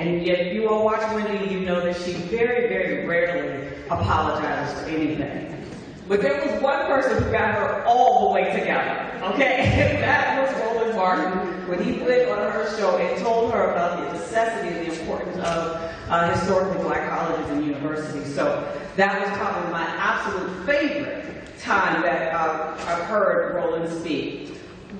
And yet, if you all watch Wendy, you know that she very, very rarely apologizes for anything. But there was one person who got her all the way together, okay? And that was Roland Martin, when he went on her show and told her about the necessity and the importance of historically black colleges and universities. So that was probably my absolute favorite time that I've heard Roland speak.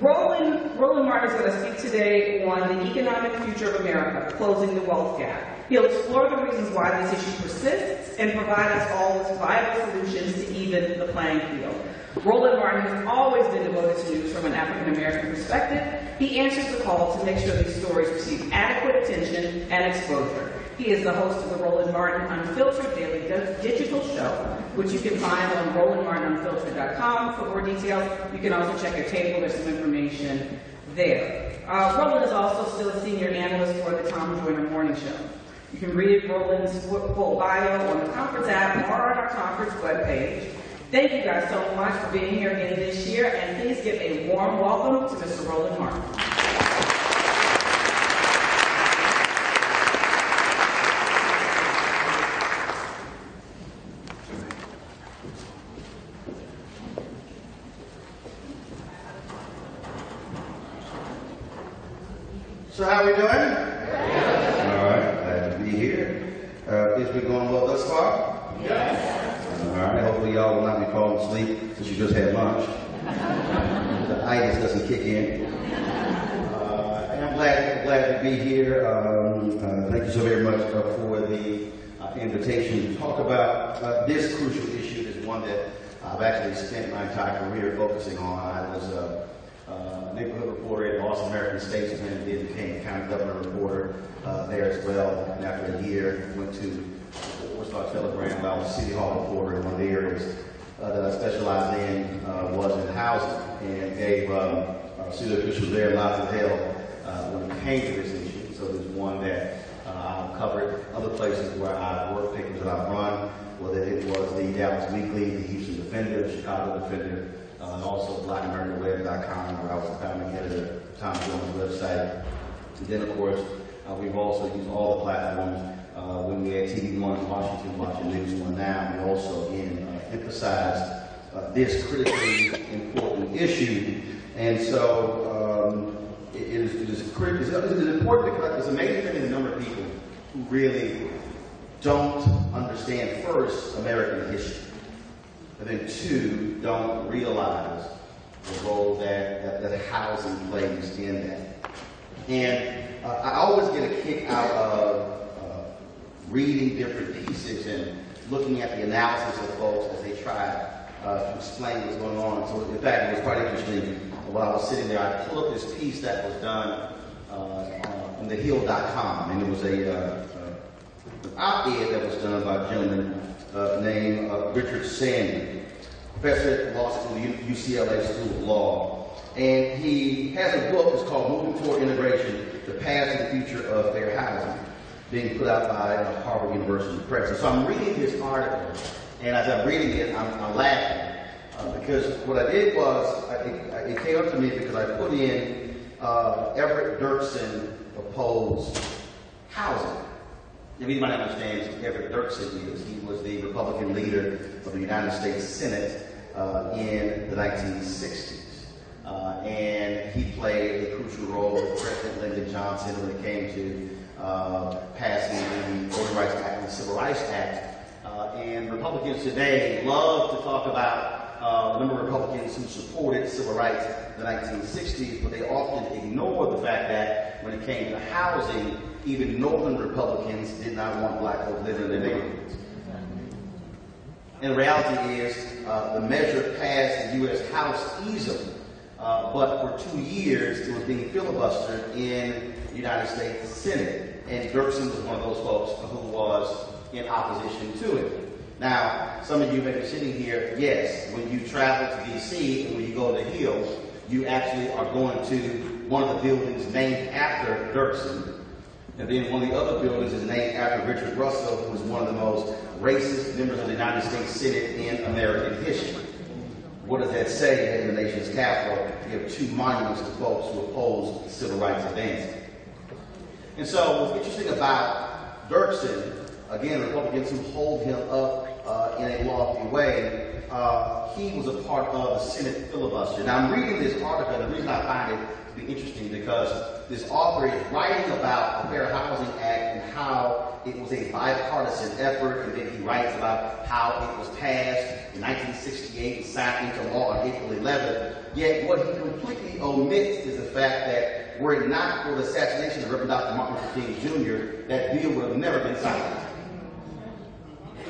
Roland Martin is going to speak today on the economic future of America, closing the wealth gap. He'll explore the reasons why this issue persists and provide us all with viable solutions to even the playing field. Roland Martin has always been devoted to news from an African-American perspective. He answers the call to make sure these stories receive adequate attention and exposure. He is the host of the Roland Martin Unfiltered daily digital show, which you can find on RolandMartinUnfiltered.com for more details. You can also check our table. There's some information there. Roland is also still a senior analyst for the Tom Joyner Morning Show. You can read Roland's full bio on the conference app or on our conference webpage. Thank you guys so much for being here again this year, and please give a warm welcome to Mr. Roland Martin. So how are we doing? Yeah. All right, glad to be here. Things been going well thus far? Yes. All right, hopefully y'all will not be falling asleep since you just had lunch. The itis doesn't kick in. And I'm glad to be here. Thank you so very much for the invitation to talk about this crucial issue. This is one that I've actually spent my entire career focusing on. I was neighborhood reporter at Boston American Statesman, and then became county government reporter there as well. And after a year, went to Warsaw Telegram, where I was city hall reporter, and one of the areas that I specialized in was in housing, and gave city officials there lots of help when it came to this issue. So there's one that I've covered, other places where I've worked, papers that I've run, whether it was the Dallas Weekly, the Houston Defender, the Chicago Defender, and also BlackAmericanWeb.com, where I was the founding editor of Tom Jones' website. And then, of course, we've also used all the platforms when we had TV One, Washington, Watching News One Now, and also emphasized this critically important issue. And so it is important because it's amazing that there's a number of people who really don't understand, first, American history. And then two, don't realize the role that housing plays in that. And I always get a kick out of reading different pieces and looking at the analysis of folks as they try to explain what's going on. So in fact, it was quite interesting. While I was sitting there, I pulled up this piece that was done on thehill.com, and it was an op-ed that was done by a gentleman named Richard Sandy, professor at law school, UCLA School of Law. And he has a book that's called Moving Toward Integration, The Past and the Future of Fair Housing, being put out by Harvard University Press. And so I'm reading this article, and as I'm reading it, I'm laughing. Because what I did was, it came up to me because I put in Everett Dirksen opposed housing. If anybody understands who Everett Dirksen is, he was the Republican leader of the United States Senate in the 1960s. And he played a crucial role with President Lyndon Johnson when it came to passing the Voting Rights Act and the Civil Rights Act. And Republicans today love to talk about the number of Republicans who supported civil rights in the 1960s, but they often ignore the fact that when it came to housing, even Northern Republicans did not want black folks living in their neighborhoods. And the reality is, the measure passed the U.S. House easily, but for 2 years it was being filibustered in the United States Senate, and Dirksen was one of those folks who was in opposition to it. Now, some of you may be sitting here, yes, when you travel to D.C. and when you go to the Hill, you actually are going to one of the buildings named after Dirksen. And then one of the other buildings is named after Richard Russell, who was one of the most racist members of the United States Senate in American history. What does that say in the nation's capital? You have two monuments to folks who opposed civil rights advancement. And so what's interesting about Dirksen, again, Republicans who hold him up in a lofty way, he was a part of the Senate filibuster. Now, I'm reading this article, and the reason I find it to be interesting because this author is writing about the Fair Housing Act and how it was a bipartisan effort, and then he writes about how it was passed in 1968 and signed into law on April 11th. Yet what he completely omits is the fact that were it not for the assassination of Reverend Dr. Martin Luther King Jr., that bill would have never been signed.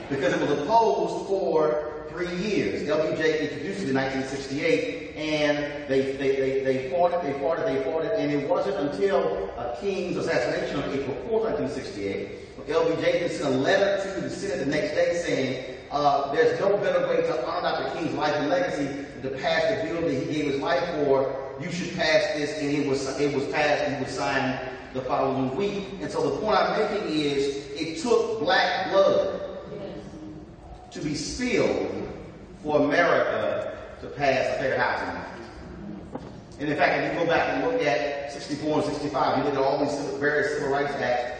Because it was opposed for 3 years. LBJ introduced it in 1968, and they fought it, and it wasn't until King's assassination on April 4th, 1968, LBJ then sent a letter to the Senate the next day saying, there's no better way to honor Dr. King's life and legacy than to pass the bill that he gave his life for. You should pass this, and it was passed, and it was signed the following week. And so the point I'm making is, it took black blood to be spilled for America to pass a Fair Housing Act. And in fact, if you go back and look at 64 and 65, you look at all these various civil rights acts,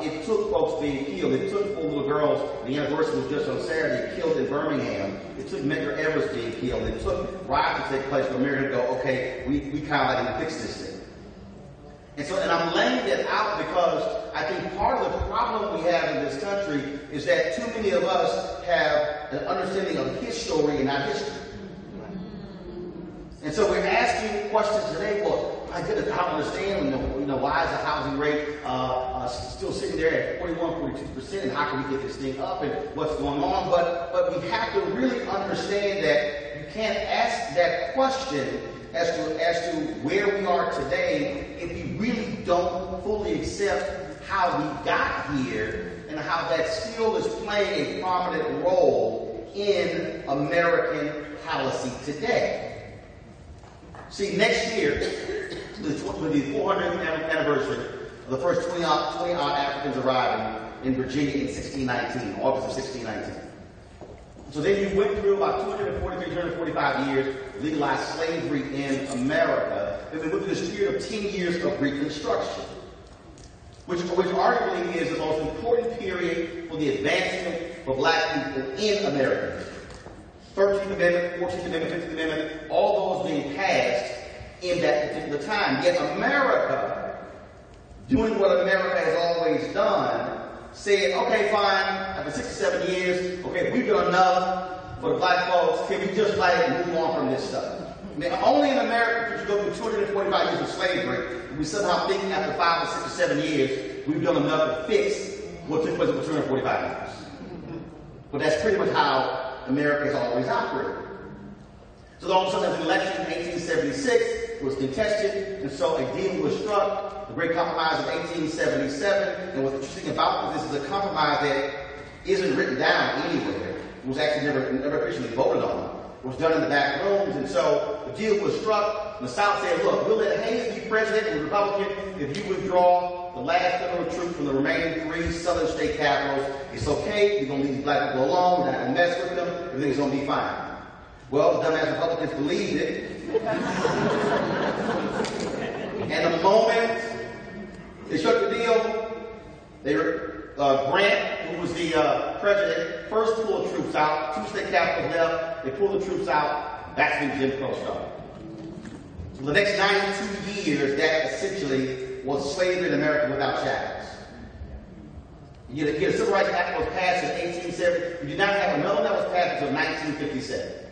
it took folks being killed. It took 4 little girls, the anniversary was just on Saturday, killed in Birmingham. It took Medgar Evers being killed. It took riots to take place for America to go, okay, we kind of like to fix this thing. And I'm laying that out because I think part of the problem we have in this country is that too many of us have an understanding of his story and not history. And so we're asking questions today, well, my goodness, I don't understand, why is the housing rate still sitting there at 41, 42%, and how can we get this thing up, and what's going on? But we have to really understand that you can't ask that question as to where we are today if you really don't fully accept how we got here and how that still is playing a prominent role in American policy today. See, next year, with the 400th anniversary of the first 20-odd Africans arriving in Virginia in 1619, August of 1619. So then you went through about 243, 245 years, legalized slavery in America. Then we went through this period of 10 years of Reconstruction, which arguably is the most important period for the advancement for black people in America. 13th Amendment, 14th Amendment, 15th Amendment, all those being passed in that particular time. Yet America, doing what America has always done, said, okay, fine, after 67 years, okay, we've done enough for the black folks. Can we just move on from this stuff? mean, only in America could you go through 245 years of slavery, and we somehow think after 5 or 6 or 7 years, we've done enough to fix what took place over 245 years. But that's pretty much how America has always operated. So then all of a sudden, there was an election in 1876, it was contested, and so a deal was struck, the Great Compromise of 1877, and what's interesting about this is a compromise that isn't written down anywhere. It was actually never officially voted on. It was done in the back rooms, and so the deal was struck, and the South said, look, we'll let Hayes be president and Republican if you withdraw the last federal troops from the remaining 3 southern state capitals. It's okay, we're going to leave these black people alone, we're not going to mess with them, everything's going to be fine. Well, the dumbass Republicans believed it. And the moment they struck the deal, Grant, who was the president, first pulled troops out. 2 state capitals left. They pulled the troops out. That's when Jim Crow started. So the next 92 years, that essentially was slavery in America without shackles. You get a Civil Rights Act was passed in 1870. You did not have another that was passed until 1957.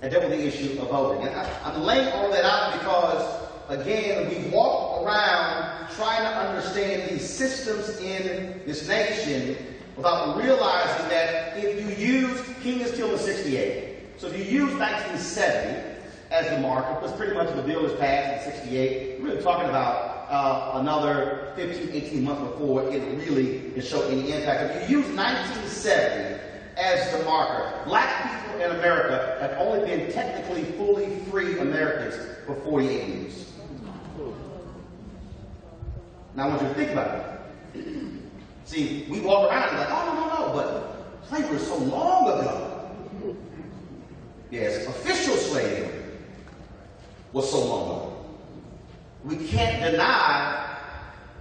And that was the issue of voting. And I'm laying all that out because, again, we walk around trying to understand these systems in this nation without realizing that if you use, King is killed in 68. So if you use 1970 as the marker, because pretty much the bill was passed in 68, we're really talking about another 15, 18 months before it really can show any impact. If you use 1970 as the marker, black people in America have only been technically fully free Americans for 48 years. Now I want you to think about it. See, we walk around and like, oh, no, but slavery was so long ago. Yes, official slavery was so long ago. We can't deny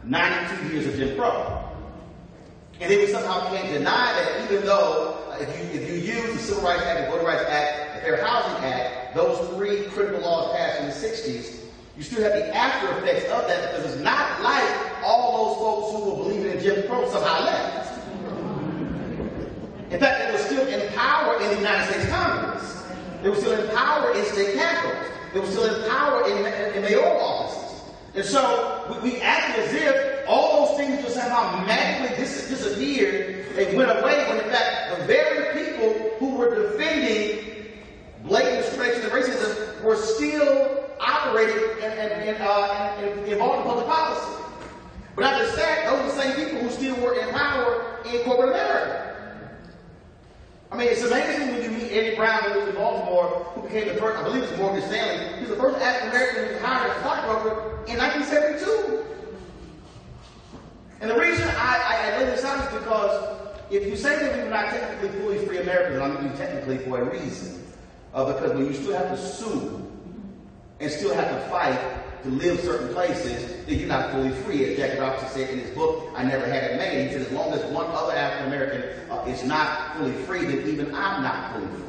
92 years of Jim Crow. And then we somehow can't deny that even though if you use the Civil Rights Act, the Voting Rights Act, the Fair Housing Act, those 3 critical laws passed in the 60s, you still have the after effects of that because it's not like all those folks who were believing in Jim Crow somehow left. In fact, they were still in power in the United States Congress. They were still in power in state capitals. They were still in power in mayoral offices. And so we act as if all those things just somehow magically disappeared and went away when in fact the very people who were defending blatant discrimination and racism were still operating and involved in public policy. But not just that, those are the same people who still were in power in corporate America. I mean, it's amazing when you meet Eddie Brown, who was in Baltimore, who became the first, I believe it's Morgan Stanley, he was the first African American who was hired as a stockbroker in 1972. And the reason I lay this out is because if you say that we were not technically fully free Americans, I'm going to be technically for a reason. Because when you still have to sue and still have to fight to live certain places, then you're not fully free. As Jackie Robinson said in his book, I Never Had It Made, he said, as long as one other African American is not fully free, then even I'm not fully free.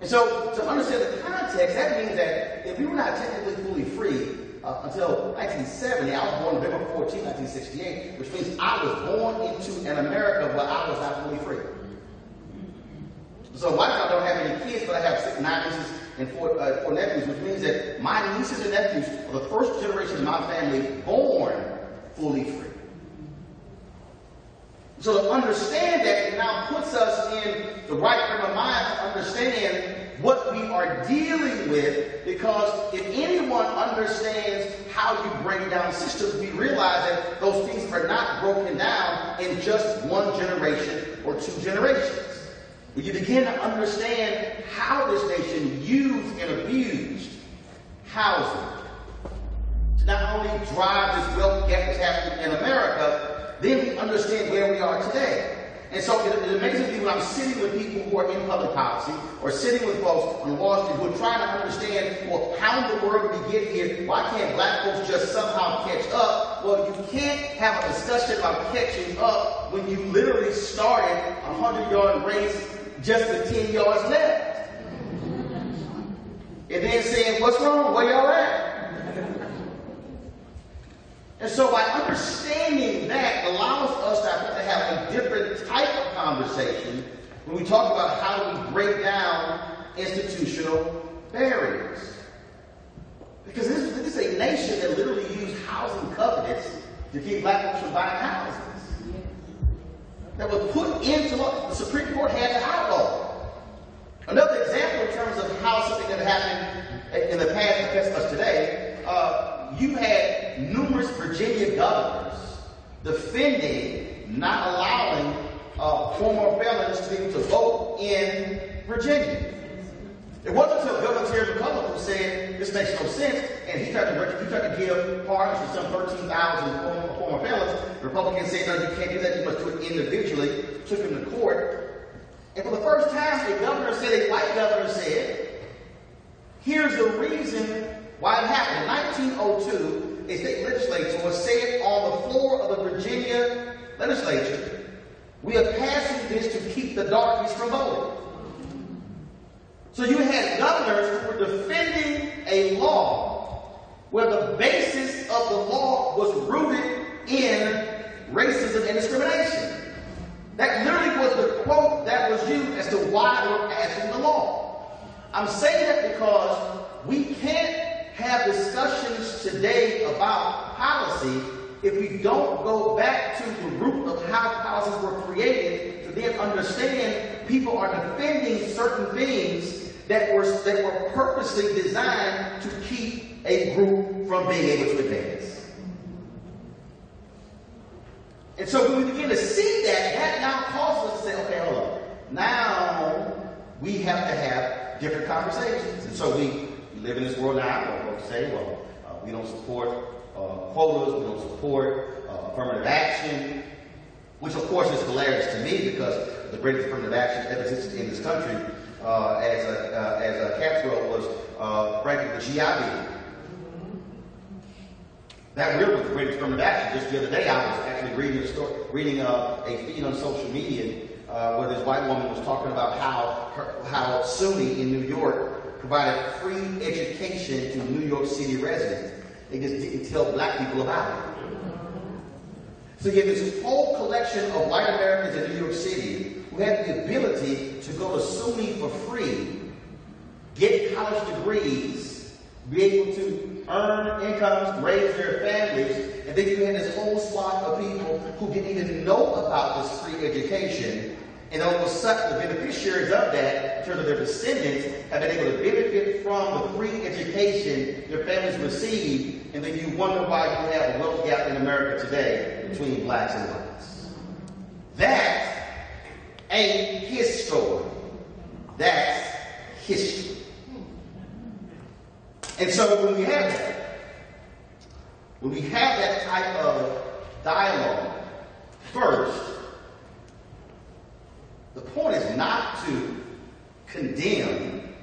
And so, to understand the context, that means that if we were not technically fully free until 1970, I was born November 14, 1968, which means I was born into an America where I was not fully free. So, I don't have any kids, but I have 9 nieces and 4 nephews, which means that my nieces and nephews are the first generation of my family born fully free. So to understand that, it now puts us in the right frame of mind to understand what we are dealing with, because if anyone understands how you break down systems, we realize that those things are not broken down in just 1 generation or 2 generations. When you begin to understand how this nation used and abused housing to not only drive this wealth gap that's happening in America, then we understand where we are today. And so it amazes me when I'm sitting with people who are in public policy or sitting with folks on Wall Street who are trying to understand, well, how in the world did we get here? Why can't black folks just somehow catch up? Well, you can't have a discussion about catching up when you literally started a 100-yard race just with 10 yards left. And then saying, what's wrong? Where y'all at? And so by understanding that allows us to have a different type of conversation when we talk about how do we break down institutional barriers. Because this is a nation that literally used housing covenants to keep black folks from buying houses. That was put into law. The Supreme Court had to outlaw. Another example in terms of how something that happened in the past affects us today, you had numerous Virginia governors defending not allowing former felons to be able to vote in Virginia. It wasn't until Governor Terry McCullough who said this makes no sense, and he tried to give pardons to some 13,000 former felons. The Republicans said, no, you can't do that. You must do it individually. Took him to court. And for the first time, a white governor said, here's the reason why it happened. In 1902, a state legislature said on the floor of the Virginia legislature, we are passing this to keep the darkies from voting. So you had governors who were defending a law where the basis of the law was rooted in racism and discrimination. That literally was the quote that was used as to why they were passing the law. I'm saying that because we can't have discussions today about policy if we don't go back to the root of how policies were created to then understand people are defending certain things that were purposely designed to keep a group from being able to advance. And so when we begin to see that, that now causes us to say, okay, hold on. Now we have to have different conversations. And so we live in this world now where folks say, well, we don't support quotas, we don't support affirmative action, which of course is hilarious to me because the greatest affirmative action ever existed in this country as a catchphrase was frankly the GI Bill. That really was the greatest affirmative action. Just the other day I was actually reading a feed on social media where this white woman was talking about how SUNY in New York provided free education to New York City residents. They just didn't tell black people about it. So you have this whole collection of white Americans in New York City who had the ability to go to SUNY for free, get college degrees, be able to earn incomes, raise their families, and then you had this whole swath of people who didn't even know about this free education. And all of a sudden, the beneficiaries of that, in terms of their descendants, have been able to benefit from the free education their families received, and then you wonder why you have a wealth gap in America today between blacks and whites. That ain't his story. That's history. And so when we have that type of dialogue, first, the point is not to condemn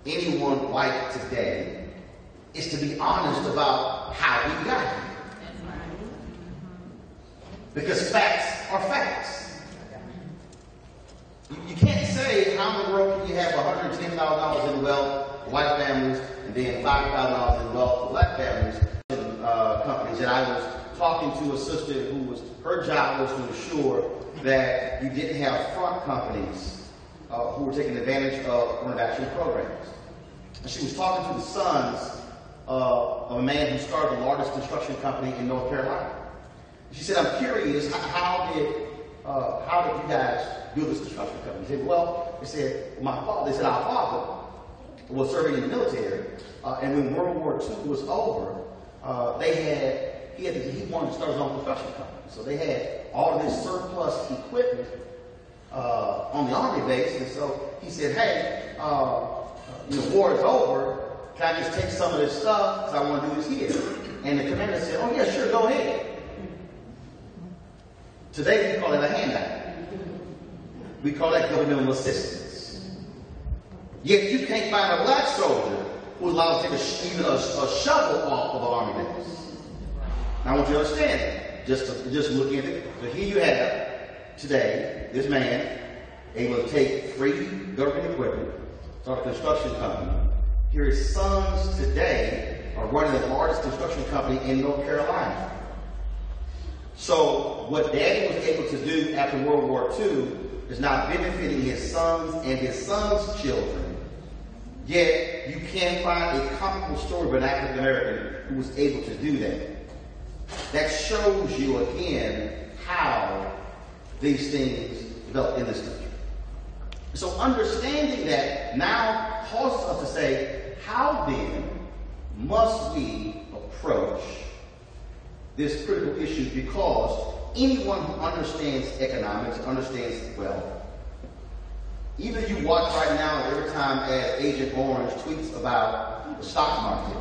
anyone white today. It's to be honest about how we got here. Because facts are facts. You can't say how in the world can you have $110,000 in wealth for white families and then $5,000 in wealth for black families companies. And I was talking to a sister her job was to ensure that you didn't have front companies who were taking advantage of affirmative action programs. And she was talking to the sons of a man who started the largest construction company in North Carolina. She said, I'm curious, how did you guys build this construction company? He said, well, our father was serving in the military, and when World War II was over, he wanted to start his own construction company. So they had all of this surplus equipment on the Army base, and so he said, hey, war is over, can I just take some of this stuff, because I want to do this here? And the commander said, oh yeah, sure, go ahead. Today we call it a handout. We call that governmental assistance. Yet you can't find a black soldier who's allowed to take even a shovel off of an Army base. Now I want you to understand that. Just look at it. So here you have today this man able to take free government equipment, start a construction company. Here his sons today are running the largest construction company in North Carolina. So what Daddy was able to do after World War II is now benefiting his sons and his sons' children Yet, you can't find a comparable story of an African American who was able to do that. That shows you again how these things develop in this country. So understanding that now causes us to say, how then must we approach this critical issue? Because anyone who understands economics, understands wealth, even if you watch right now, every time as Agent Orange tweets about the stock market.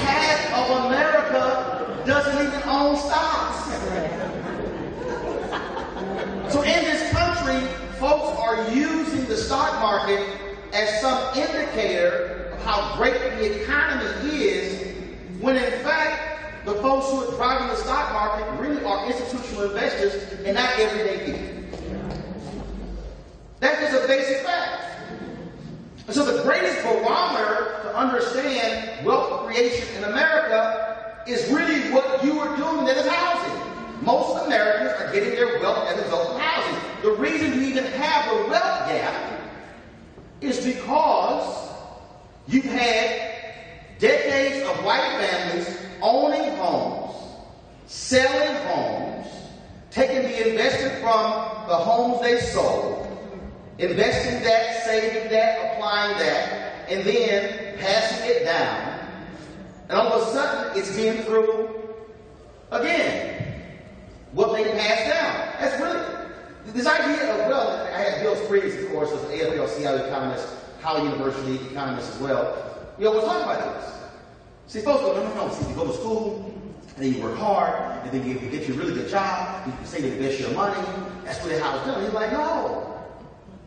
Half of America doesn't even own stocks. So in this country, folks are using the stock market as some indicator of how great the economy is, when in fact, the folks who are driving the stock market really are institutional investors and not everyday people. That's just a basic fact. And so the greatest barometer to understand wealth creation in America is really what you are doing, that is housing. Most Americans are getting their wealth as a result of housing. The reason we even have a wealth gap is because you've had decades of white families owning homes, selling homes, taking the investment from the homes they sold, investing that, saving that, applying that, and then passing it down. And all of a sudden, it's being through again what they passed down. That's really this idea of wealth. I had Bill Spriggs, of course, as an AFL-CIO economist, Howard University economist as well. We always talk about this. See, folks go, no. See, you go to school, and then you work hard, and then you get you a really good job, you can save and invest your money. That's really how it's done. He's like, no.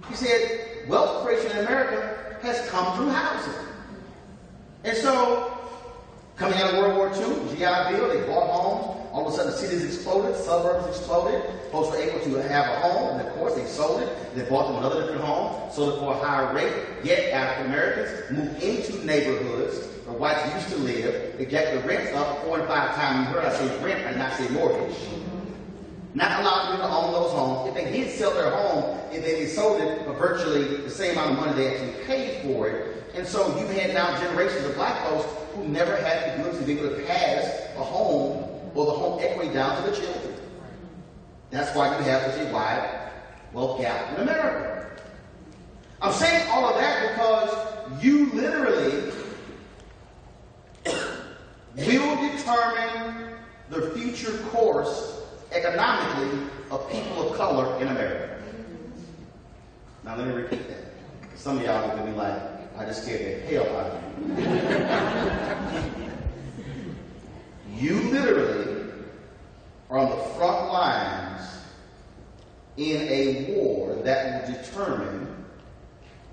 He said, wealth creation in America has come through housing. And so, coming out of World War II, GI Bill, they bought homes. All of a sudden, cities exploded, suburbs exploded. Folks were able to have a home, and of course, they sold it. They bought them another different home, sold it for a higher rate. Yet, African Americans moved into neighborhoods where whites used to live. They jacked the rents up 4 and 5 times. You heard I say rent and not say mortgage. Not allowing people to own those homes. If they did sell their home, if they sold it for virtually the same amount of money they actually paid for it. And so you had now generations of black folks who never had the goods to be able to pass a home or the home equity down to the children. That's why you have such a wide wealth gap in America. I'm saying all of that because you literally will determine the future course economically of people of color in America. Now let me repeat that. Some of y'all are going to be like, I just scared the hell out of you. You literally are on the front lines in a war that will determine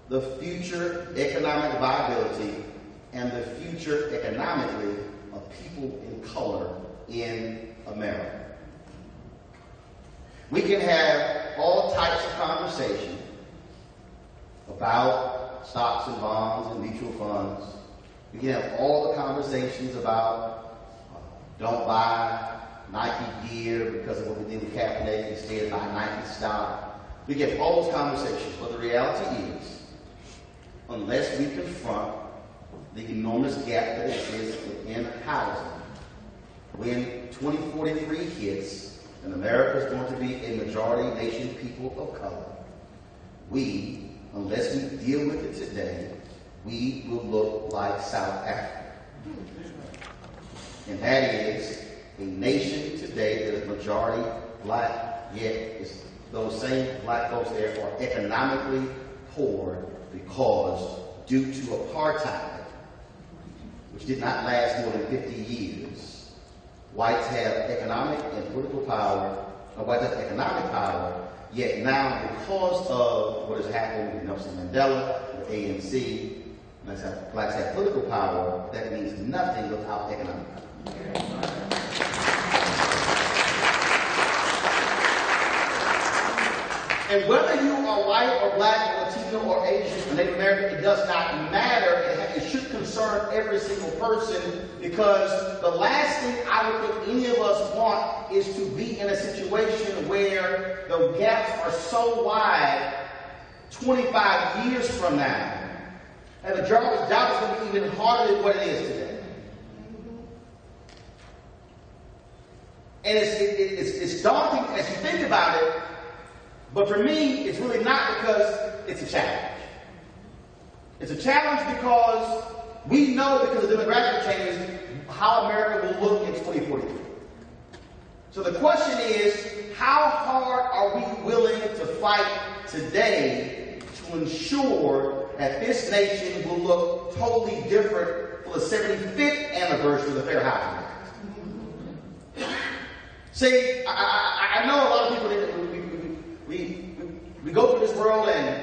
the future economic viability and the future economically of people in color in America. We can have all types of conversation about stocks and bonds and mutual funds. We can have all the conversations about don't buy Nike gear because of what we did with Kaepernick, instead buy Nike stock. We can have all those conversations, but the reality is, unless we confront the enormous gap that exists within housing, when 2043 hits and America is going to be a majority nation people of color, we, unless we deal with it today, we will look like South Africa. And that is a nation today that is majority black, yet those same black folks there are economically poor because due to apartheid, which did not last more than 50 years, whites have economic and political power, whites have economic power, yet now because of what has happened with Nelson Mandela, with ANC, blacks have political power, that means nothing without economic power. And whether you are white or black or Latino or Asian or Native American, it does not matter. It should concern every single person, because the last thing I would think any of us want is to be in a situation where the gaps are so wide 25 years from now, and the job is going to be even harder than what it is today. And it's daunting as you think about it, but for me, it's really not, because it's a challenge. It's a challenge because we know, because of demographic changes, how America will look in 2043. So the question is, how hard are we willing to fight today to ensure that this nation will look totally different for the 75th anniversary of the Fair Housing Act? See, I know a lot of people, we go through this world and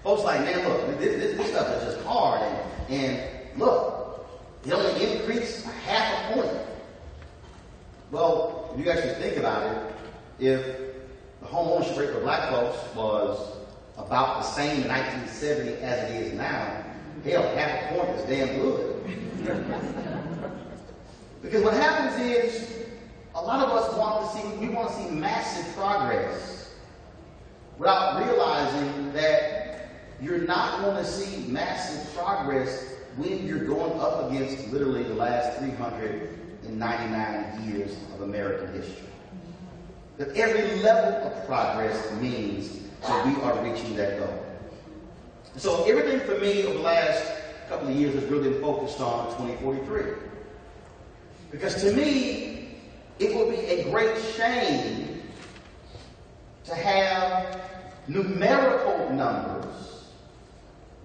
folks like, man, look, this stuff is just hard, and look, it only increased a half a point. Well, if you actually think about it, if the home ownership rate for black folks was about the same in 1970 as it is now, hell, half a point is damn good. Because what happens is, a lot of us want to see massive progress without realizing that you're not going to see massive progress when you're going up against literally the last 399 years of American history. That every level of progress means that we are reaching that goal. So everything for me over the last couple of years has really been focused on 2043. Because to me, it would be a great shame to have numerical numbers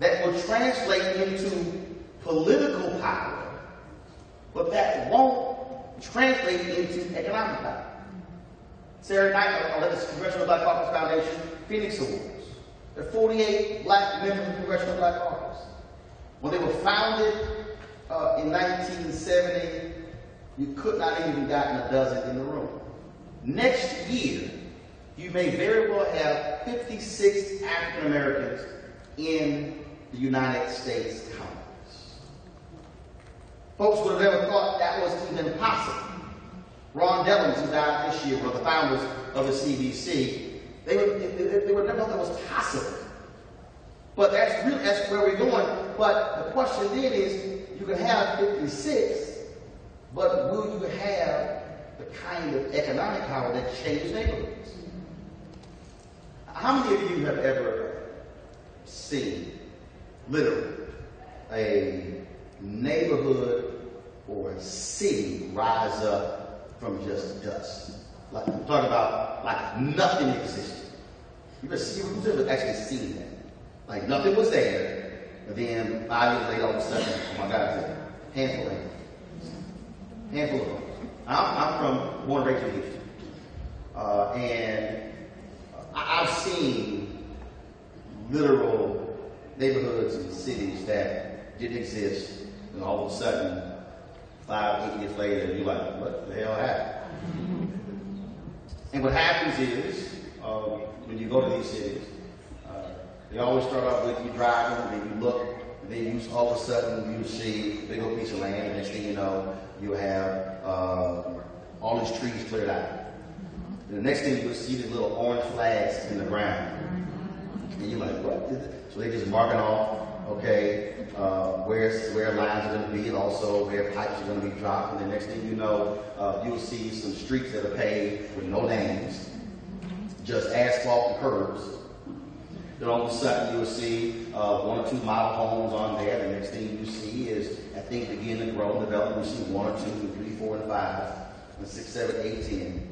that will translate into political power, but that won't translate into economic power. Saturday night, I led the Congressional Black Caucus Foundation Phoenix Awards. There are 48 black members of the Congressional Black Caucus. When they were founded in 1970, you could not have even gotten a dozen in the room. Next year, you may very well have 56 African Americans in the United States Congress. Folks would have never thought that was even possible. Ron Dellums, who died this year, one of the founders of the CBC, they would never thought that was possible. But that's where we're going. But the question then is, you can have 56, but will you have the kind of economic power that changes neighborhoods? How many of you have ever seen, literally, a neighborhood or a city rise up from just dust? Like, I'm talking about like nothing existed. You've ever actually seen that? Like nothing was there, but then 5 years later, all of a sudden, oh my God, it's a handful of hands. Handful of homes. I'm born and raised in Houston. And I've seen literal neighborhoods and cities that didn't exist, and all of a sudden, 5, 8 years later, you're like, what the hell happened? And what happens is, when you go to these cities, they always start off with you driving, and then you look, and then you all of a sudden you see a big old piece of land, and next thing you know, you have all these trees cleared out. And the next thing you see these little orange flags in the ground. And you're like, what? So they just marking off, okay, where lines are going to be, and also where pipes are going to be dropped. And the next thing you know, you'll see some streets that are paved with no names, just asphalt and curbs. Then all of a sudden you'll see 1 or 2 model homes on there. The next thing you see is, as things begin to grow and develop, you see 1 or 2 and 3, 4 and 5, and 6, 7, 8, 10.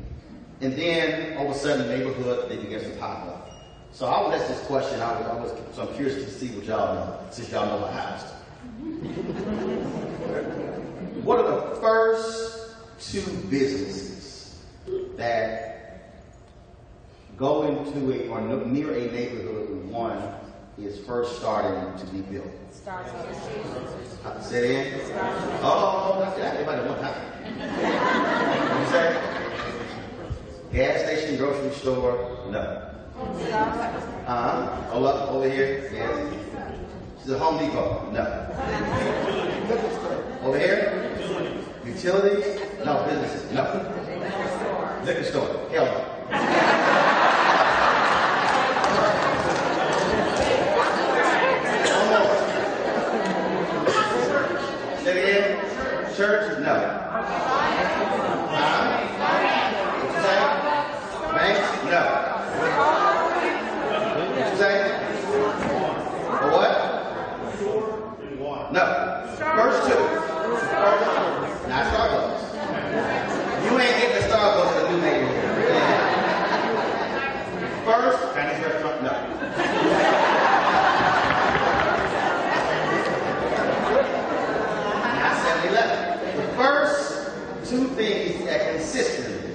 And then all of a sudden the neighborhood, they begins to pop up. So I would ask this question, so I'm curious to see what y'all know, since y'all know my house. What are the first 2 businesses that go into or near a neighborhood when one is first starting to be built? Say it again? Oh, that's everybody at one time. What you say? Gas station, grocery store? No. Hold up, over here. Yes. She's at Home Depot. No. Over here? Utilities? No. Businesses? No. Liquor store? Hell no. One more. Say it again. Church? No. What you say? Banks? No. What you say? A what? No. First two. Not Starbucks. You ain't getting a Starbucks in a new neighborhood. First, Chinese restaurant? No. Not 7-Eleven. The first two things that consistently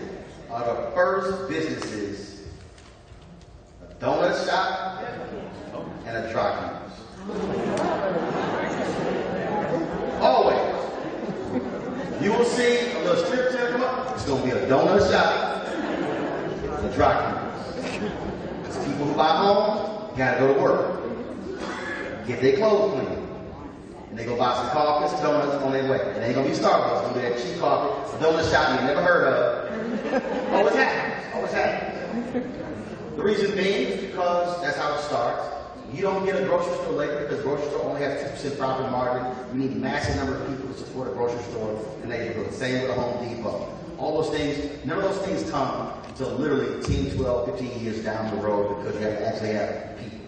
are the first businesses: a donut shop and a dry cleaners. Always. You will see a little strip center come up. It's going to be a donut shop and a dry cleaners. Because people who buy homes got to go to work, get their clothes clean. And they go buy some coffee, some donuts on their way. It ain't going to be Starbucks. It's going to be that cheap coffee, a donut shop you never heard of. Always happens. Always happens. The reason being is because that's how it starts. You don't get a grocery store later because grocery store only has 2% profit margin. You need a massive number of people to support a grocery store in the neighborhood. Same with a Home Depot. All those things, none of those things come until literally 10, 12, 15 years down the road because you have to actually have people.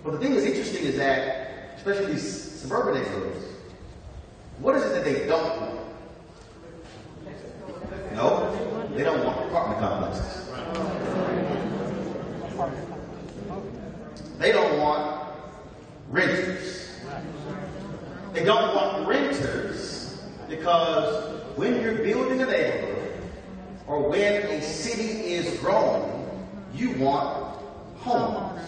But the thing that's interesting is that, especially these suburban neighborhoods, what is it that they don't want? No, they don't want apartment complexes. They don't want renters. They don't want renters because when you're building a neighborhood or when a city is growing, you want homes.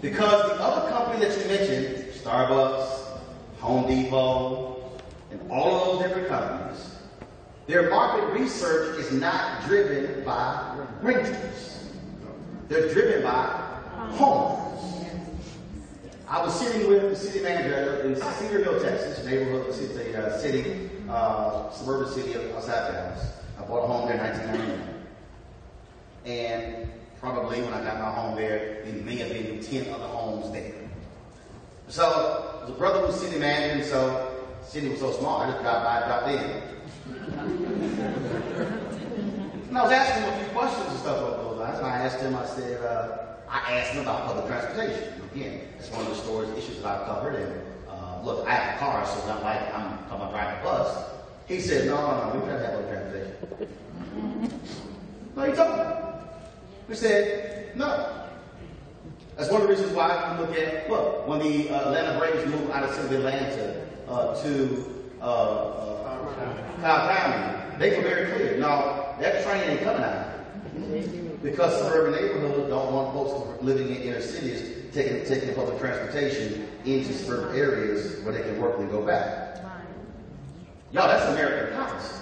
Because the other company that you mentioned, Starbucks, Home Depot, and all of those different companies, their market research is not driven by renters. They're driven by homes. I was sitting with the city manager in Cedar Hill, Texas, neighborhood, it's a city, suburban city outside Dallas. I bought a home there in 1999. And probably when I got my home there, there may have been 10 other homes there. So, there's a brother who was city manager, and so the city was so small, I just dropped by, dropped in. And I was asking him a few questions and stuff along those lines, and I asked him, I asked him about public transportation. Again, it's one of the stories, issues that I've covered, and look, I have a car, so it's not like I'm talking about riding a bus. He said, no, we can't have public transportation. No, he told me. We said, no. That's one of the reasons why you look at, look, when the Atlanta Braves moved out of City of Atlanta to Cobb County, they were very clear. No, that train ain't coming out. Because suburban neighborhoods don't want folks living in inner cities taking public transportation into suburban areas where they can work and go back. Y'all, that's American policy.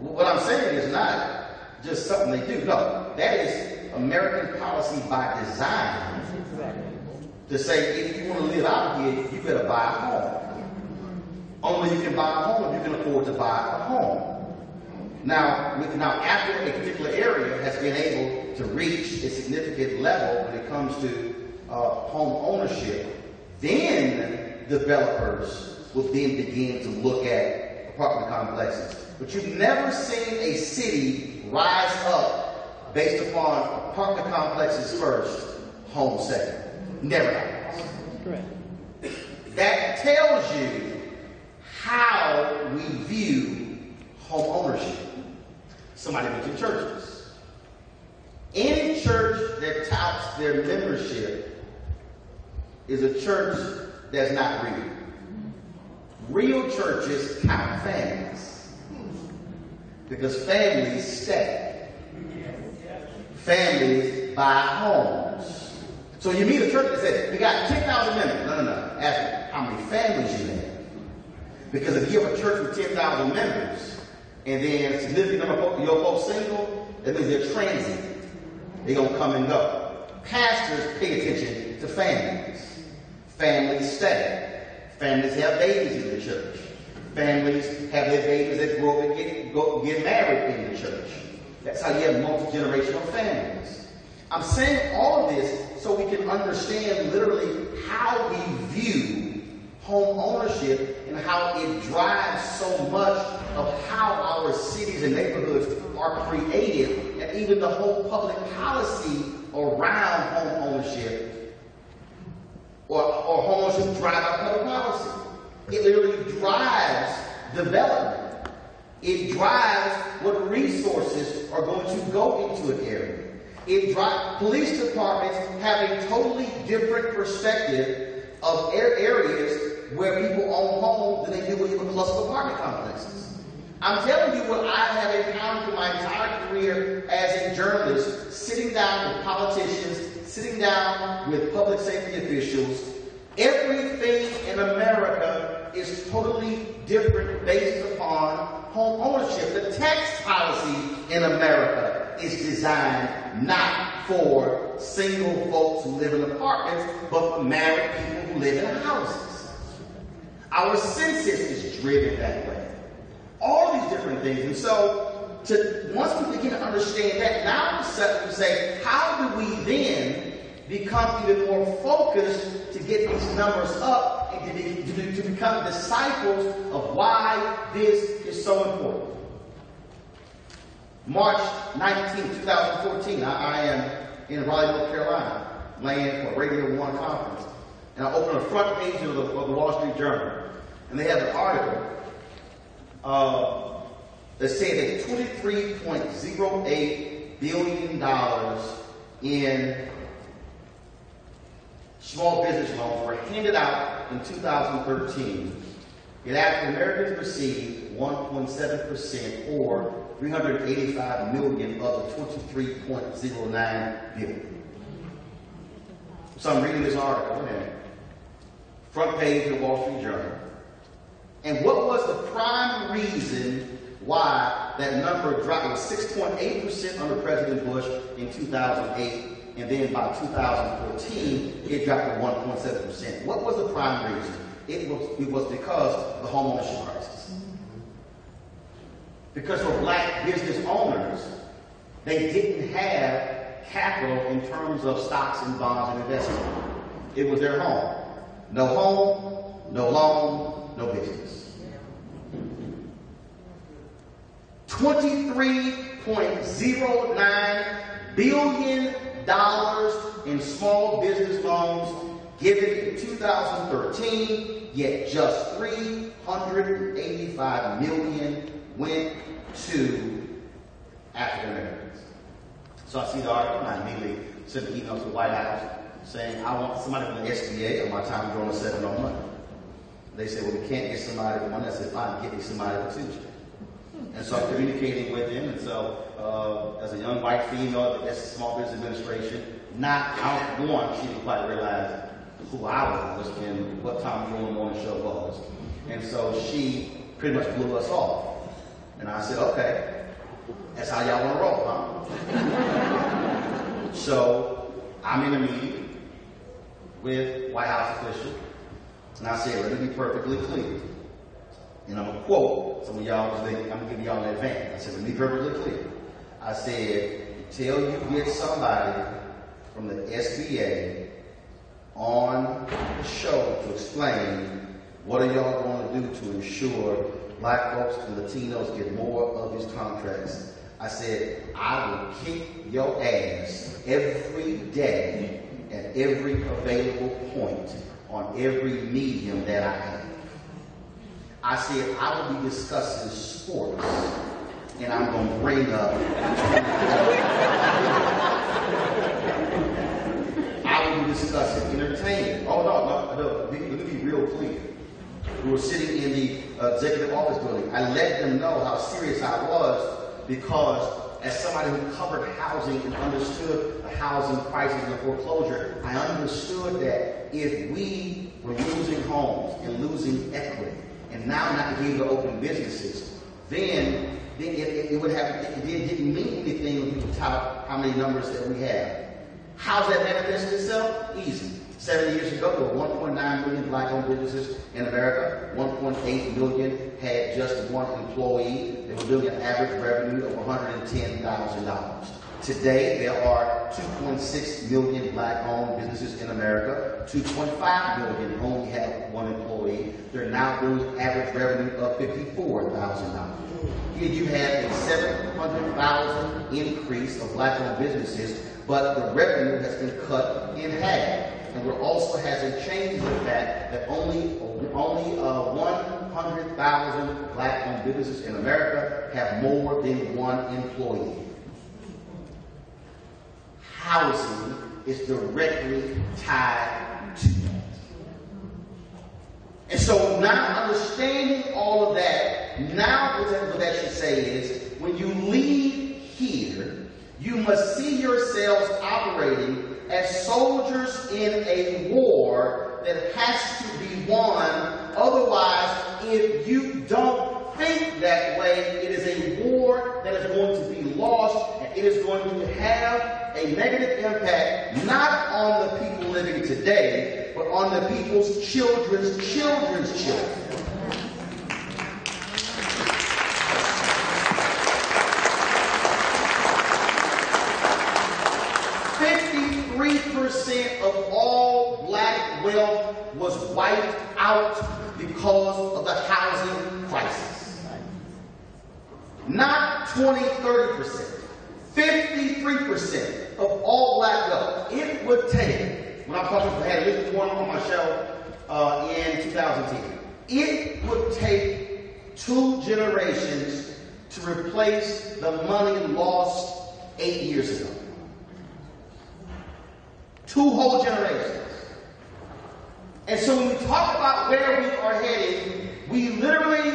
What I'm saying is not just something they do. No, that is American policy by design. To say, if you want to live out here, you better buy a home. Only you can buy a home if you can afford to buy a home. Now, after a particular area has been able to reach a significant level when it comes to home ownership, then developers will then begin to look at apartment complexes. But you've never seen a city rise up based upon apartment complexes first, home second. Never happens. Correct. That tells you how we view home ownership. Somebody mentioned churches. Any church that touts their membership is a church that's not real. Real churches count families. Because families stay. Families buy homes. So you meet a church that says, we got 10,000 members. No. Ask me, how many families you have? Because if you have a church with 10,000 members, and then a significant number of your folks single, That means they're transient. They're going to come and go. Pastors pay attention to families. Families stay. Families have babies in the church. Families have their babies that grow up and get married in the church. That's how you have multi-generational families. I'm saying all of this so we can understand literally how we view home ownership and how it drives so much of how our cities and neighborhoods are created, and even the whole public policy around home ownership or home ownership drive our public policy. It literally drives development. It drives what resources are going to go into an area. It drives police departments have a totally different perspective of areas where people own homes than they do when you have cluster apartment complexes. I'm telling you what I have encountered in my entire career as a journalist, sitting down with politicians, sitting down with public safety officials. Everything in America is totally different based upon home ownership. The tax policy in America is designed not for single folks who live in apartments, but for married people who live in houses. Our census is driven that way. All these different things. And so, once we begin to understand that, now we say, how do we then become even more focused to get these numbers up and to become disciples of why this is so important? March 19, 2014, I am in Raleigh, North Carolina, laying for a Radio 1 conference. And I open the front page of the Wall Street Journal, and they have an article that said that $23.08 billion in small business loans were handed out in 2013, and African Americans received 1.7% or $385 million of the $23.09 billion. So I'm reading this article, front page of the Wall Street Journal. And what was the prime reason why that number dropped? It was 6.8% under President Bush in 2008, and then by 2014, it dropped to 1.7%. What was the prime reason? It was because of the home ownership crisis. Because for black business owners, they didn't have capital in terms of stocks and bonds and investment. It was their home. No home, no loan, no business. $23.09 billion in small business loans given in 2013, yet just $385 million went to African Americans. So I see the article, and I immediately sent an email to the White House saying, I want somebody from the SBA on my time drawing a 7 on Monday. They said, well, we can't get somebody for Monday. I said, fine, get me somebody for Tuesday. And so I'm communicating with them, and so as a young white female at the Small Business Administration, not out one, she didn't quite realize who I was and what Tom Roland morning show was. And so she pretty much blew us off. And I said, okay, that's how y'all want to roll, huh? So I'm in a meeting with White House officials, and I said, let me be perfectly clear. And I'm going to quote some of y'all, I'm going to give y'all an advance. I said, let me be perfectly clear. I said, until you get somebody from the SBA on the show to explain what are y'all going to do to ensure black folks and Latinos get more of these contracts. I said, I will kick your ass every day at every available point on every medium that I have. I said, I will be discussing sports, and I'm going to bring up, I will be discussing entertainment. Oh, no, let me be real clear. We were sitting in the executive office building. I let them know how serious I was because as somebody who covered housing and understood the housing crisis and foreclosure, I understood that if we were losing homes and losing equity, and now not being able to open businesses, then it would have, it didn't mean anything when people tout how many numbers that we have. How's that manifested itself? Easy. 7 years ago, there were 1.9 million black-owned businesses in America. 1.8 million had just one employee. They were doing an average revenue of $110,000. Today, there are 2.6 million black-owned businesses in America. 2.5 million only have one employee. They're now doing an average revenue of $54,000. Here you have a 700,000 increase of black-owned businesses, but the revenue has been cut in half. And there also has a change in the fact that only 100,000 black-owned businesses in America have more than one employee. Housing is directly tied to that. And so now understanding all of that, now what that should say is, when you leave here, you must see yourselves operating as soldiers in a war that has to be won. Otherwise, if you don't think that way, it is a war that is going to be lost, and it is going to have a negative impact not on the people living today, but on the people's children's children's children. Of all black wealth was wiped out because of the housing crisis. Not 20, 30%. 53% of all black wealth. It would take, when I'm talking, I had this one on my show in 2010. It would take 2 generations to replace the money lost 8 years ago. 2 whole generations. And so when we talk about where we are heading, we literally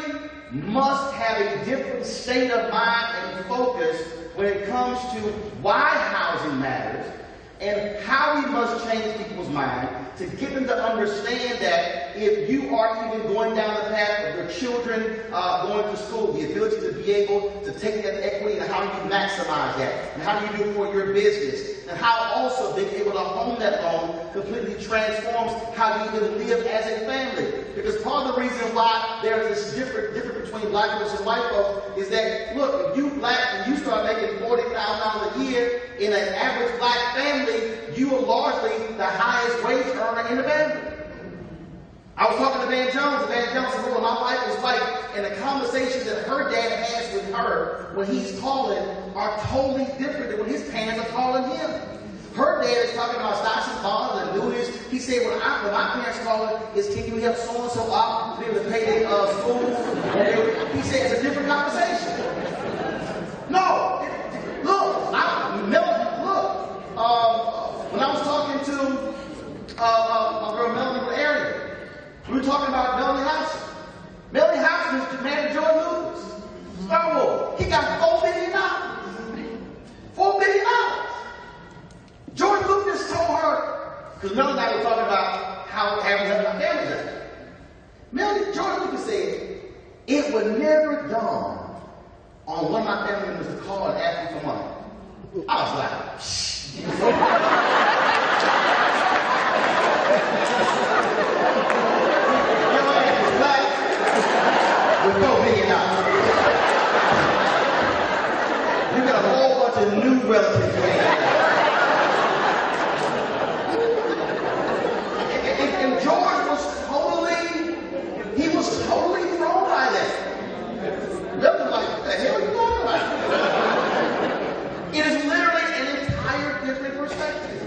must have a different state of mind and focus when it comes to why housing matters and how we must change people's mind to get them to understand that if you are even going down the path of your children going to school, the ability to be able to take that equity and how you maximize that, and how do you do it for your business, and how also being able to home that loan completely transforms how you even live as a family. Because part of the reason why there is this difference between black folks and white folks is that, look, if you black and you start making $40,000 a year in an average black family, you are largely the highest wage earner in the family. I was talking to Van Jones, and Van Jones said, well, my wife is white, and the conversations that her dad has with her when he's calling are totally different than when his parents are calling him. Her dad is talking about stocks and bonds and annuities. He said, when my parents call it, is can you help so-and-so out to be able to pay their school? He said, it's a different conversation. No, when I was talking to a girl, Melanie area, we were talking about Melanie Hobson. Melanie Hobson is married to George Lucas. Star Wars. He got $4 billion. $4 billion. George Lucas told her, because Melanie and I were talking about how having our families are. George Lucas said, it would never dawn on one of my family members to call and ask me for money. I was like, shh. With $4 billion. You got a whole bunch of new relatives. And George was totally thrown by that. They were like, what the hell are you talking about? It is literally an entire different perspective.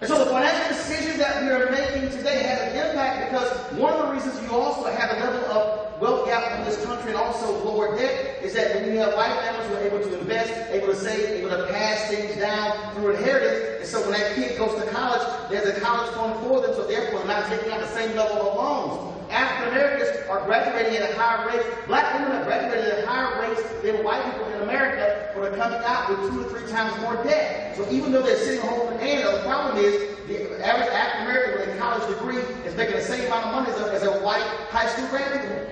And so the financial decisions that we are making today have an impact because one of the reasons you also have a level of wealth gap in this country and also lower debt is that when you have white families who are able to invest, able to save, able to pass things down through inheritance, and so when that kid goes to college, there's a college fund for them, so therefore they're not taking out the same level of loans. African Americans are graduating at a higher rate. Black women are graduating at higher rates than white people in America, but are coming out with 2 to 3 times more debt. So even though they're sitting home with hands, the problem is the average African American with a college degree is making the same amount of money as a white high school graduate.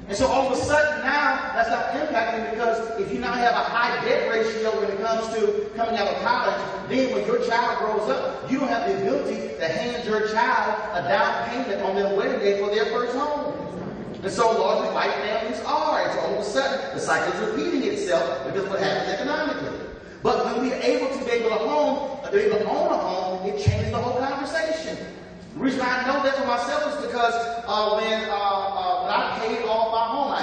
And so all of a sudden now, that's not impacting, because if you now have a high debt ratio when it comes to coming out of college, then when your child grows up, you don't have the ability to hand your child a down payment on their wedding day for their first home. And so largely white families are. And so all of a sudden, the cycle is repeating itself because of what happens economically. But when we're able to be able to own a home, it changes the whole conversation. The reason I know that for myself is because when I paid off my home, I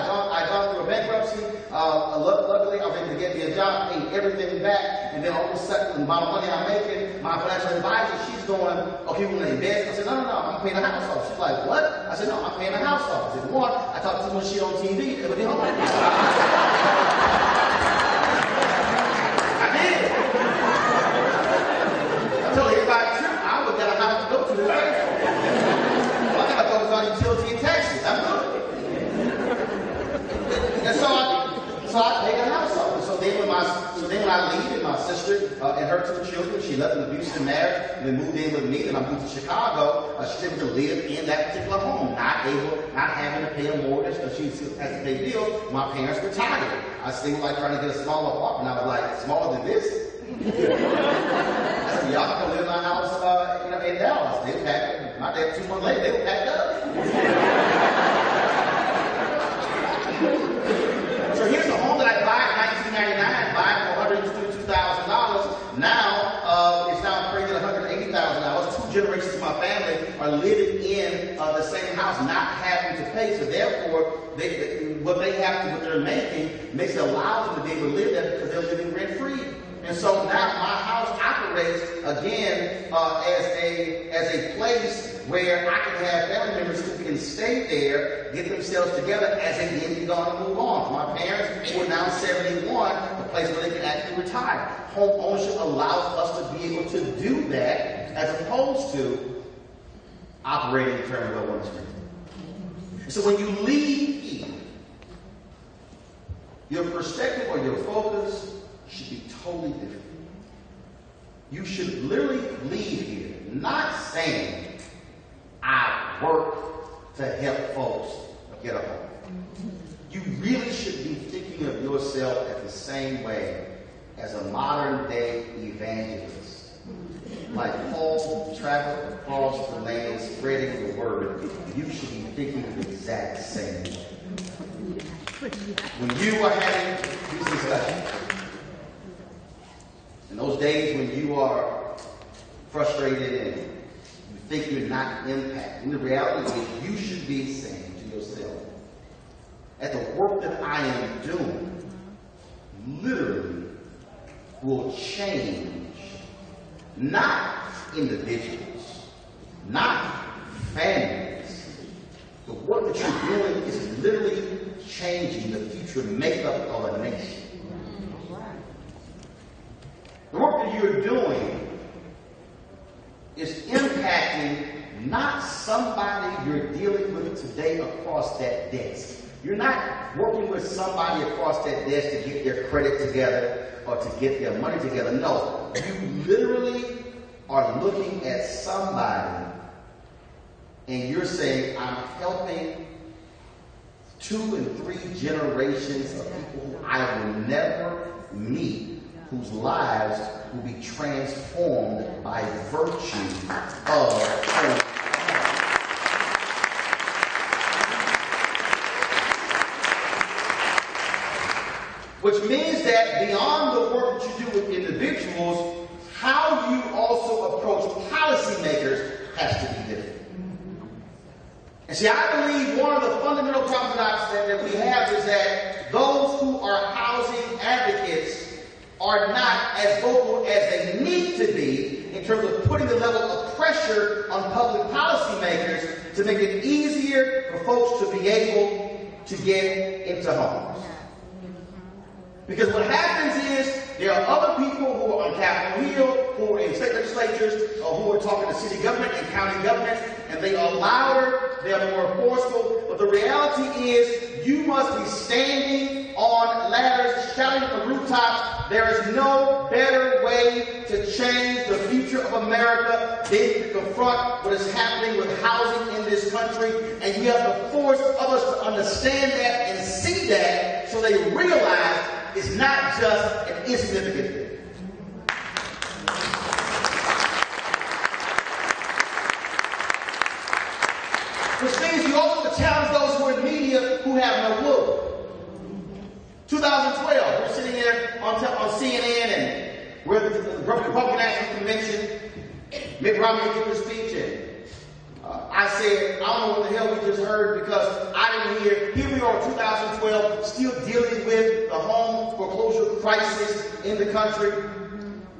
gone through a bankruptcy. Luckily, I was able to get me a job, paid everything back, and then all of a sudden, the amount of money I'm making, my financial advisor, she's going, okay, we're going to invest. I said, no, I'm paying the house off. She's like, what? I said, no, I'm paying the house off. I said, one, I talked too much shit on TV, but then I did. I told everybody the truth. I would get a house to go to this place. One thing I thought was on utility and taxes. I'm good. And so I paid the house off. And so then when I leave, and my sister and her two children, she left an abusive marriage and then moved in with me, and I moved to Chicago. She's able to live in that particular home, not having to pay a mortgage because she still has to pay bills. My parents retired. I was thinking like trying to get a smaller apartment. I was like, smaller than this? I said, y'all can live in my house in Dallas. They packed. My dad 2 months later, they were packed up. So here's the home that I bought in 1999, buying for $152,000. Now it's now appraised at $180,000. 2 generations of my family are living in the same house, not having to pay. So therefore, what they're making makes it allow them to be able to live there because they're living rent free. And so now my house operates again as a place where I can have family members who can stay there, get themselves together as they then be going to move on. For my parents, who are now 71, a place where they can actually retire. Home ownership allows us to be able to do that as opposed to operating in terms of one street. So when you leave here, your perspective or your focus should be totally different. You should literally leave here not saying, I work to help folks get a home. You really should be thinking of yourself at the same way as a modern day evangelist. Like Paul traveled across the land spreading the word, you should be thinking the exact same way. When you are having these discussions, in those days when you are frustrated and you think you're not impacted, the reality is you should be saying to yourself, that the work that I am doing literally will change not individuals, not families. The work that you're doing is literally changing the future makeup of a nation. The work that you're doing is impacting not somebody you're dealing with today across that desk. You're not working with somebody across that desk to get their credit together or to get their money together. No, you literally are looking at somebody and you're saying, I'm helping 2 and 3 generations of people who I will never meet, whose lives will be transformed by virtue of home. Which means that beyond the work that you do with individuals, how you also approach policymakers has to be different. And see, I believe one of the fundamental problems that we have is that those who are housing advocates are not as vocal as they need to be in terms of putting the level of pressure on public policymakers to make it easier for folks to be able to get into homes. Because what happens is there are other people who are on Capitol Hill, who are in state legislatures, or who are talking to city government and county government, and they are louder, they are more forceful. But the reality is you must be standing on ladders, shouting from the rooftops, there is no better way to change the future of America than to confront what is happening with housing in this country. And you have the force of us to understand that and see that so they realize it's not just an insignificant thing. Which means you also have to challenge those who are in media who have no clue. 2012, we're sitting there on CNN and we're at the Republican National Convention. Mitt Romney gave a speech and I said, I don't know what the hell we just heard because I didn't hear. Here we are in 2012, still dealing with the home foreclosure crisis in the country.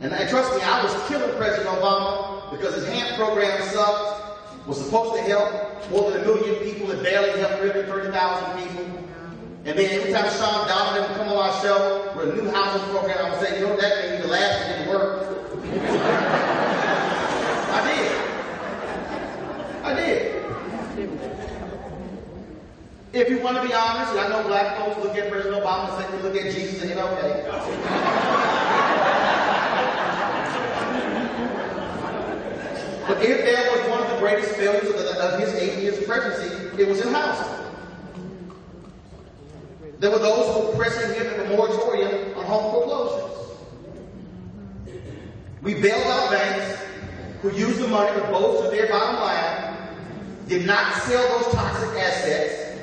And trust me, I was killing President Obama because his HAMP program sucked, was supposed to help more than 1 million people. It barely helped 30,000 people. And then every time Sean Donovan would come on our show with a new housing program, I would say, you know, that may be the last that didn't work. I did. If you want to be honest, and I know black folks look at President Obama and say we look at Jesus and it's okay. But if there was one of the greatest failures of his 8 years of presidency, it was in housing. There were those who were pressing him for a moratorium on home foreclosures. We bailed out banks who used the money to bolster their bottom line, did not sell those toxic assets,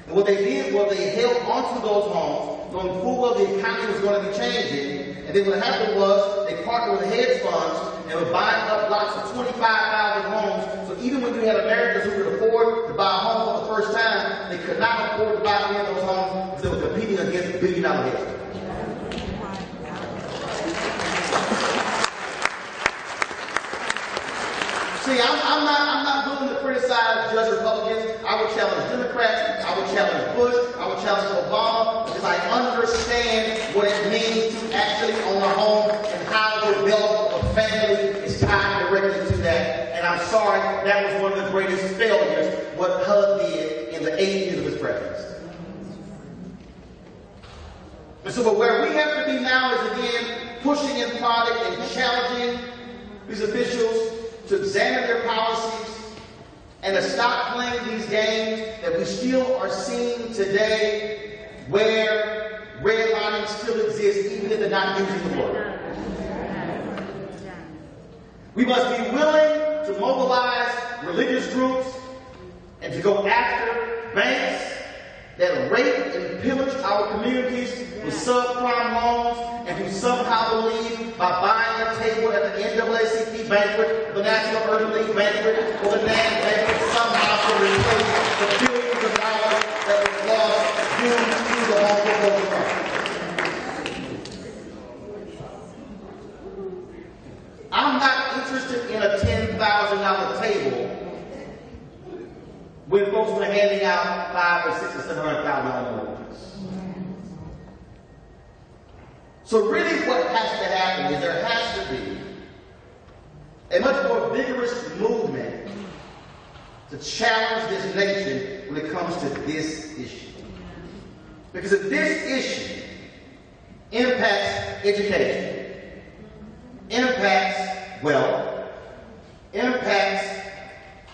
and what they did was they held onto those homes, knowing full well the economy was going to be changing, and then what happened was they partnered with hedge funds and were buying up lots of 25,000 homes. So even when you had Americans who could afford to buy a home for the first time, they could not afford to buy any of those homes because they were competing against billion-dollar hedge funds. See, I'm not willing to criticize just Republicans. I would challenge Democrats. I would challenge Bush. I would challenge Obama because I understand what it means to actually own a home and how the development of family is tied directly to that. And I'm sorry, that was one of the greatest failures, what HUD did in the 8 years of his presidency. And so, but where we have to be now is again pushing in product and challenging these officials to examine their policies and to stop playing these games that we still are seeing today where redlining still exists even if they're not using the word. We must be willing to mobilize religious groups and to go after banks that rape and pillage our communities with subprime loans and who somehow believe by buying a table at the NAACP banquet, the National Urban League banquet, or the NAM banquet somehow to replace the billions of dollars that was lost due to the home foreclosure crisis. I'm not interested in a $10,000 table when folks were handing out $500,000 or $600,000 or $700,000 mortgages. So really what has to happen is there has to be a much more vigorous movement to challenge this nation when it comes to this issue. Because if this issue impacts education, impacts wealth, impacts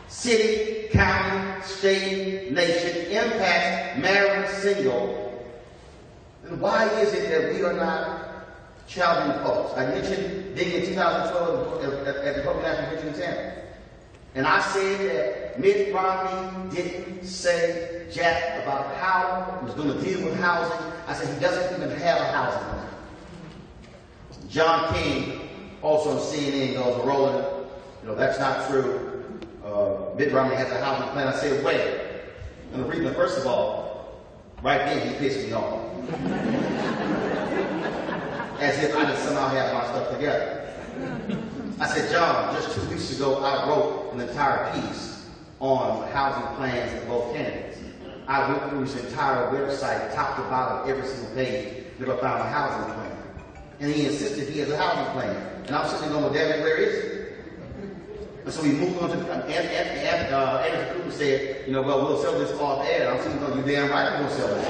city, county, state, nation, impacts married, single, then why is it that we are not challenging folks? I mentioned being in 2012 at the Republican National Convention in Tampa. And I said that Mitt Romney didn't say jack about how he was going to deal with housing. I said he doesn't even have a housing plan. John King, also on CNN, goes, Roland, that's not true. Mitt Romney has a housing plan. I said, wait. And the reason, first of all, right then he pissed me off. As if I didn't somehow have my stuff together. I said, John, just 2 weeks ago I wrote an entire piece on housing plans of both candidates. I went through his entire website, top to bottom, every single page, never found a housing plan. And he insisted he has a housing plan. And I'm sitting there going, well, damn it, where is it? And so we moved on to, Anderson Cooper said, you know, well, we'll sell this off air. I'm saying, no, you're damn right we'll sell this.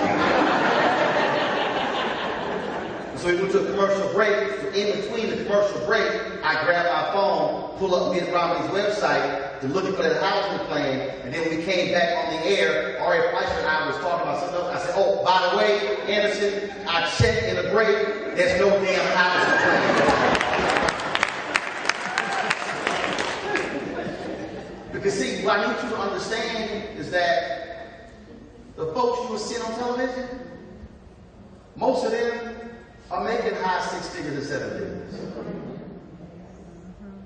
So we went to a commercial break. In between the commercial break, I grabbed my phone, pull up Mitt Romney's website to look for that housing plan, and then when we came back on the air, R.A. Fleischer and I was talking about something else. I said, oh, by the way, Anderson, I checked in the break, there's no damn housing plan. Because see, what I need you to understand is that the folks you will see on television, most of them are making high 6 figures and 7 figures.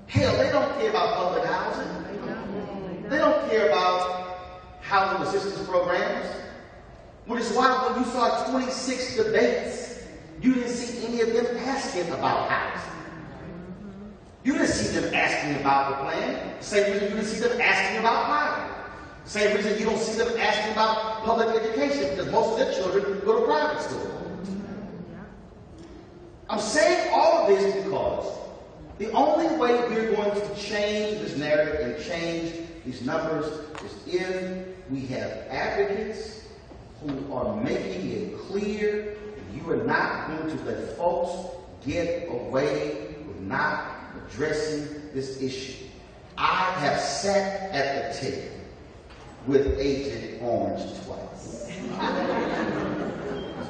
Hell, they don't care about public housing. They don't care about housing assistance programs. Which is why when you saw 26 debates, you didn't see any of them asking about housing. You didn't see them asking about the plan. The same reason you didn't see them asking about housing. The same reason you don't see them asking about public education, because most of their children go to private school. I'm saying all of this because the only way we're going to change this narrative and change these numbers is if we have advocates who are making it clear that you are not going to let folks get away with not addressing this issue. I have sat at the table with Agent Orange twice.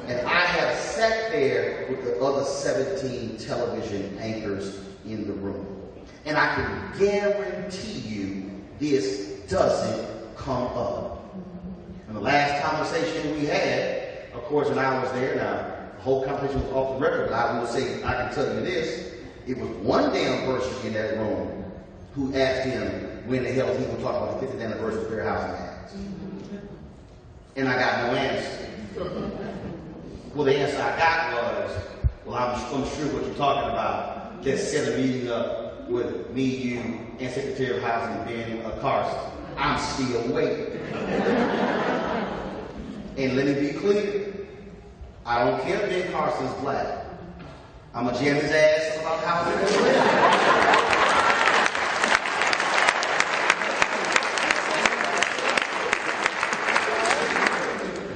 And I have sat there with the other 17 television anchors in the room. And I can guarantee you this doesn't come up. And the last conversation we had, of course, when I was there, now, the whole conversation was off the record, but I will say, I can tell you this, it was one damn person in that room who asked him when the hell he would talk about the 50th anniversary of Fair Housing Act. And I got no answer. Well, the answer I got was, well, I'm sure what you're talking about. Let's set a meeting up with me, you, and Secretary of Housing, Ben Carson. I'm still waiting. And let me be clear. I don't care if Ben Carson's black. I'm going to jam his ass about housing as well.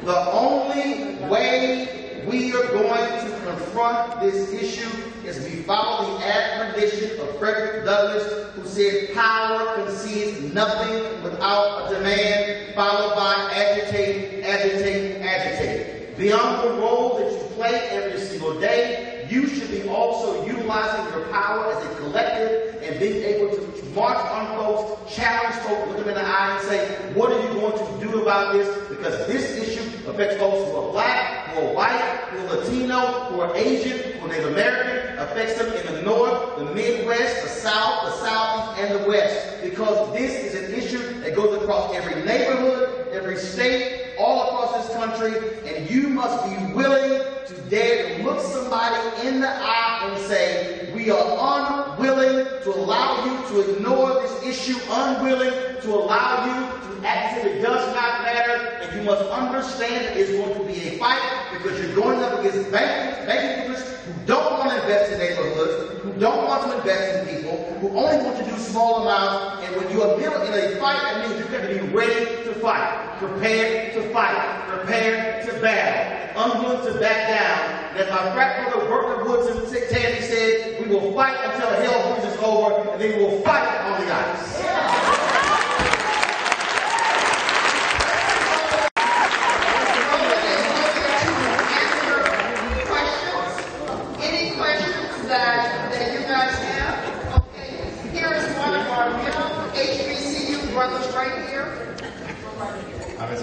The only way we are going to confront this issue is we follow the admonition of Frederick Douglass, who said, power concedes nothing without a demand, followed by agitate, agitate, agitate. Beyond the role that you play every single day, you should be also utilizing your power as a collective and being able to march on folks, challenge folks, look them in the eye and say, what are you going to do about this? Because this issue affects folks who are black, who are white, who are Latino, who are Asian, who are Native American, affects them in the North, the Midwest, the South, the Southeast, and the West. Because this is an issue that goes across every neighborhood, every state, all across this country, and you must be willing to dare to look somebody in the eye and say, we are unwilling to allow you to ignore this issue, unwilling to allow you to act as if it does not matter, and you must understand that it's going to be a fight because you're going up against bankers who don't want to invest in neighborhoods, who don't want to invest in people, who only want to do small amounts, and when you are in a fight, that means you've got to be ready to fight, prepared to fight, prepared to battle, unwilling to back down. And as my frat brother Bertha Woodson Tandy said, we will fight until hell freezes over, and then we will fight on the ice.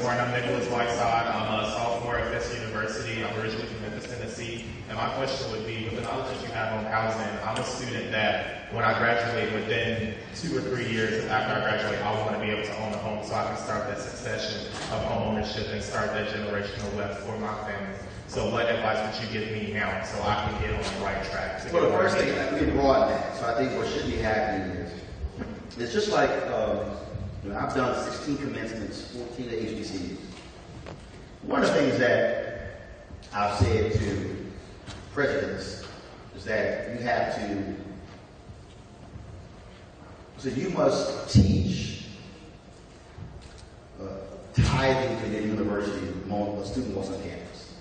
I'm Nicholas Whiteside. I'm a sophomore at Fisk University. I'm originally from Memphis, Tennessee. And my question would be, with the knowledge that you have on housing, I'm a student that when I graduate, within 2 or 3 years after I graduate, I want to be able to own a home so I can start that succession of home ownership and start that generational wealth for my family. So what advice would you give me now so I can get on the right track? Well, the first thing, let me broaden that. So I think what should be happening is, it's just like, I've done 16 commencements, 14 HBCUs. One of the things that I've said to presidents is that you have to So you must teach tithing to your university when a student goes on campus.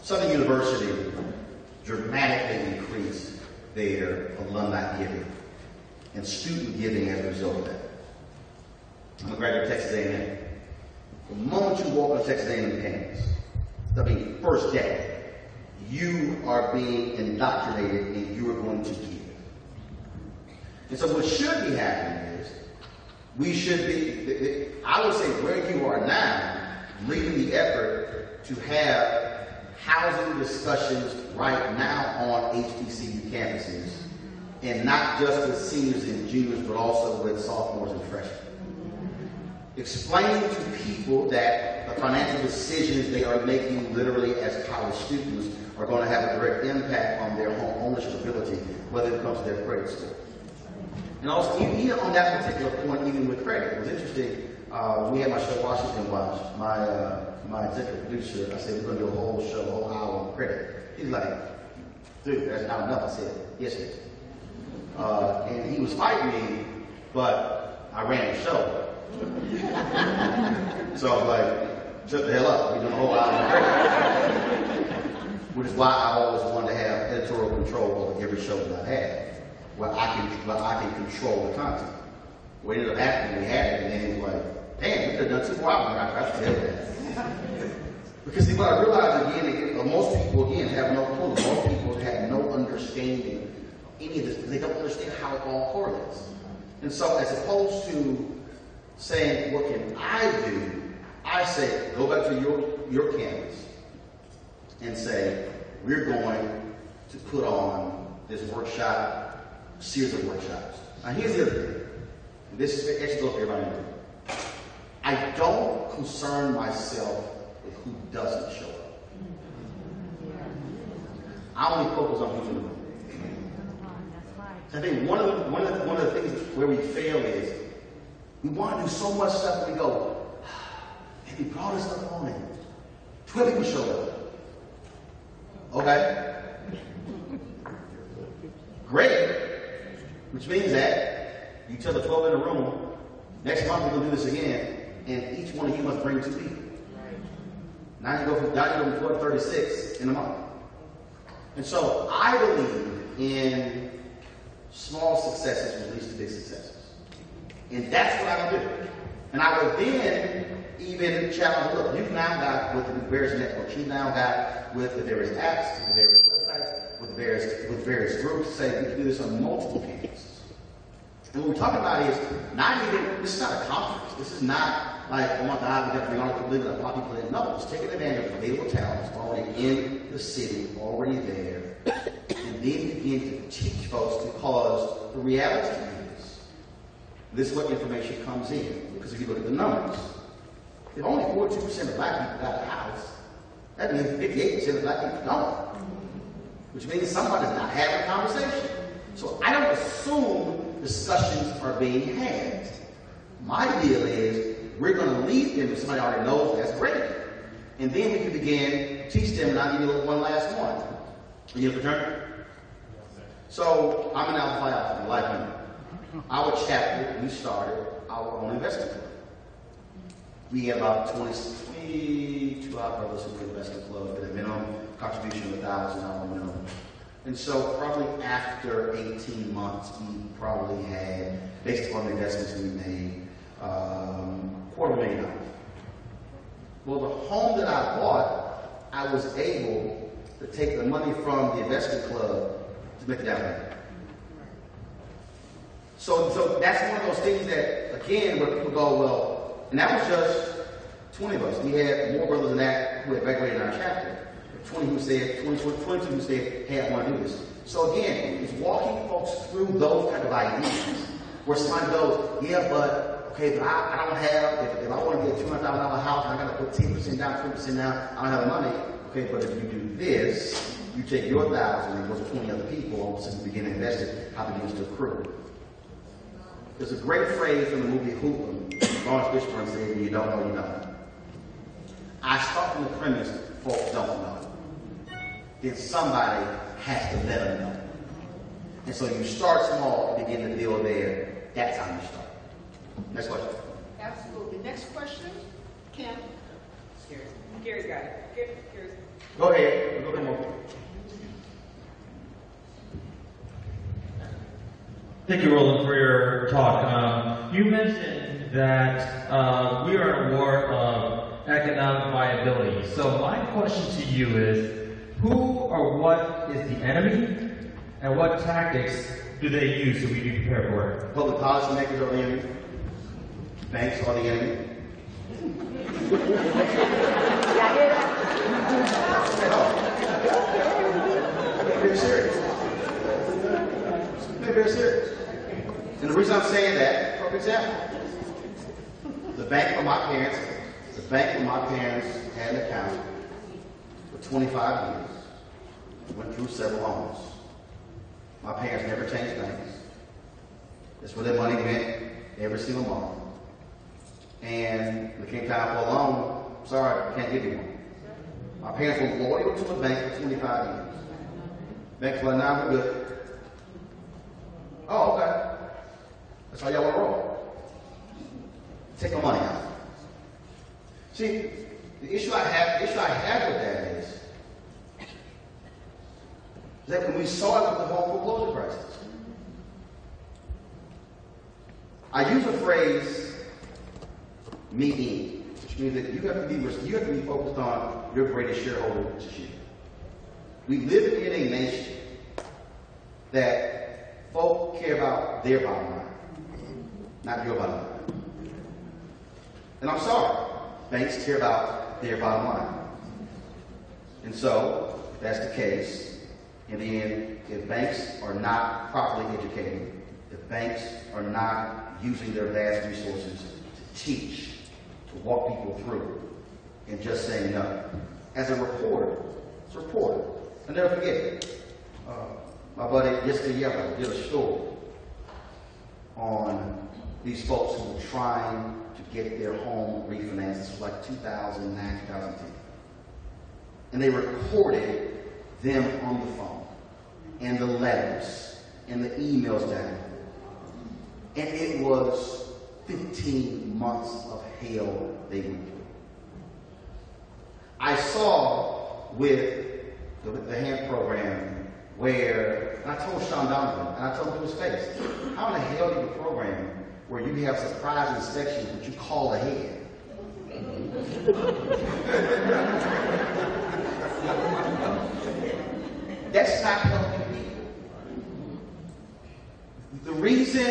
Southern University dramatically increased their alumni giving and student giving as a result of that. I'm a graduate of Texas A&M. The moment you walk on Texas A&M campus, first day, you are being indoctrinated and you are going to give. And so what should be happening is, we should be, I would say where you are now, leading the effort to have housing discussions right now on HBCU campuses, and not just with seniors and juniors, but also with sophomores and freshmen. Explaining to people that the financial decisions they are making literally as college students are going to have a direct impact on their home ownership ability, whether it comes to their credit score. And also, even on that particular point, even with credit, it was interesting. We had my show Washington Watch. My executive producer, I said, we're going to do a whole show, a whole hour on credit. He's like, dude, that's not enough. I said, yes, it is. And he was fighting me, but I ran the show. So I was like, shut the hell up. We're doing a whole hour on credit. Which is why I always wanted to have editorial control over every show that I had, where I can control the content. What ended up happening, we had it, and then it was like, damn, we could have done 2 more hours. I should tell that. Because see, what I realized again, most people again have no clue. Most people have no understanding of any of this. They don't understand how it all correlates. And so, as opposed to saying, what can I do? I say, go back to your campus and say, we're going to put on this workshop, series of workshops. Now, here's the other thing. This actually goes for everybody. I don't concern myself with who doesn't show up. I only focus on who's in the room. I think one of the things where we fail is we want to do so much stuff and we go, man, we brought this stuff on and 12 people showed up. Okay. Great. Which means that you tell the 12 in the room, next month we're going to do this again, and each one of you must bring 2 people. Now you go from 12 to 36 in a month. And so I believe in small successes will lead to big successes. And that's what I would do. And I would then even challenge, look, you've now got with the various networks, you've now got with the various apps, the various websites, with various groups, say we can do this on multiple campuses. And what we're talking about is this is not a conference. This is not like, oh my God, we got 300 people living, a lot of people in. No, it's taking advantage of available talent already in the city, already there, and then begin to teach folks, because the reality is, this is what information comes in. Because if you look at the numbers, if only 42% of black people got a house, that means 58% of black people don't. Which means somebody's not having a conversation. So I don't assume discussions are being had. My deal is, we're going to lead them if somebody already knows, that's great. And then we can begin to teach them, and I'll give you one last one. Are you a fraternity? So I'm an Alpha Phi Alpha, like me. Our chapter, we started our own investment club. We had about 22 our brothers who were investment club with a minimum contribution of $1,000 minimum. And so probably after 18 months, we probably had, based upon the investments we made, $250,000. Well, the home that I bought, I was able to take the money from the investment club to make it down payment. So that's one of those things that, again, where people go, well, and that was just 20 of us. We had more brothers than that who had graduated in our chapter. 22 who said, hey, I want to do this. So again, it's walking folks through those type of ideas where somebody goes, yeah, but, okay, but I don't have, if I want to get a $200,000 house and I got to put 10% down, 20% down, I don't have the money. Okay, but if you do this, you take your 1,000 and it goes to 20 other people, all of a sudden you begin to invest it, how begins to accrue. There's a great phrase from the movie Hoopin'. Lawrence Fishburne said, when you don't know, you don't. I start from the premise, folks don't know. Then somebody has to let them know. And so you start small and begin to build there. That's how you start. Next question. Absolutely. Next question, Kim. Gary's got it. Gary's. Go ahead. Come on. Thank you, Roland, for your talk. You mentioned that we are in a war of economic viability. So my question to you is, who or what is the enemy, and what tactics do they use so we be prepared for it? Public policy makers are the enemy. Banks are the enemy. Very serious. Very serious. And the reason I'm saying that, for example, the bank for my parents had an account for 25 years. Went through several homes. My parents never changed banks. That's where their money went every single month. And when it came time for a loan, sorry, can't give you one. My parents were loyal to the bank for 25 years. Banks were like, nah, we're good. Oh, okay. That's how y'all want to roll. Take my money out. See, the issue I have with that is that when we saw it with the home foreclosure crisis, I use the phrase "me in," which means that you have to be focused on your greatest shareholder, which is you. We live in a nation that folk care about their bottom line, not your bottom line. And I'm sorry, banks care about their bottom line. And so, if that's the case, in the end, if banks are not properly educated, if banks are not using their vast resources to teach, to walk people through, and just saying no. As a reporter, I'll never forget it. My buddy yesterday did a story on these folks who were trying to get their home refinanced. This was like 2009, 2010. And they recorded them on the phone, and the letters, and the emails down. And it was 15 months of hell they went through. I saw with the HAMP program where, and I told Sean Donovan, and I told him to his face, how in the hell do you program where you have surprise inspections but you call ahead? That's not helping people. The reason,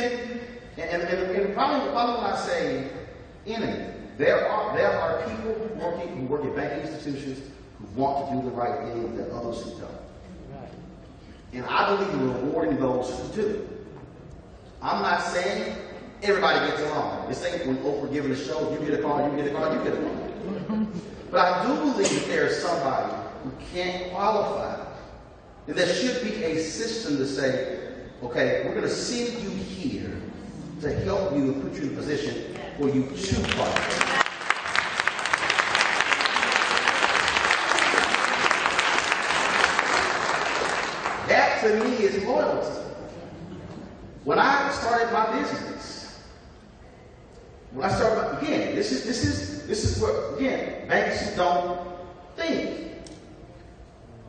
and probably when I say enemy, there are people who work at banking institutions who want to do the right thing that others who don't. And I believe in rewarding those who do. I'm not saying everybody gets along. This ain't when Oprah giving a show, you get a car, you get a car, you get a car. But I do believe that there is somebody who can't qualify. And there should be a system to say, okay, we're going to send you here to help you and put you in a position for you to qualify. That to me is loyalty. When I started my business, again, this is what, again, banks don't think.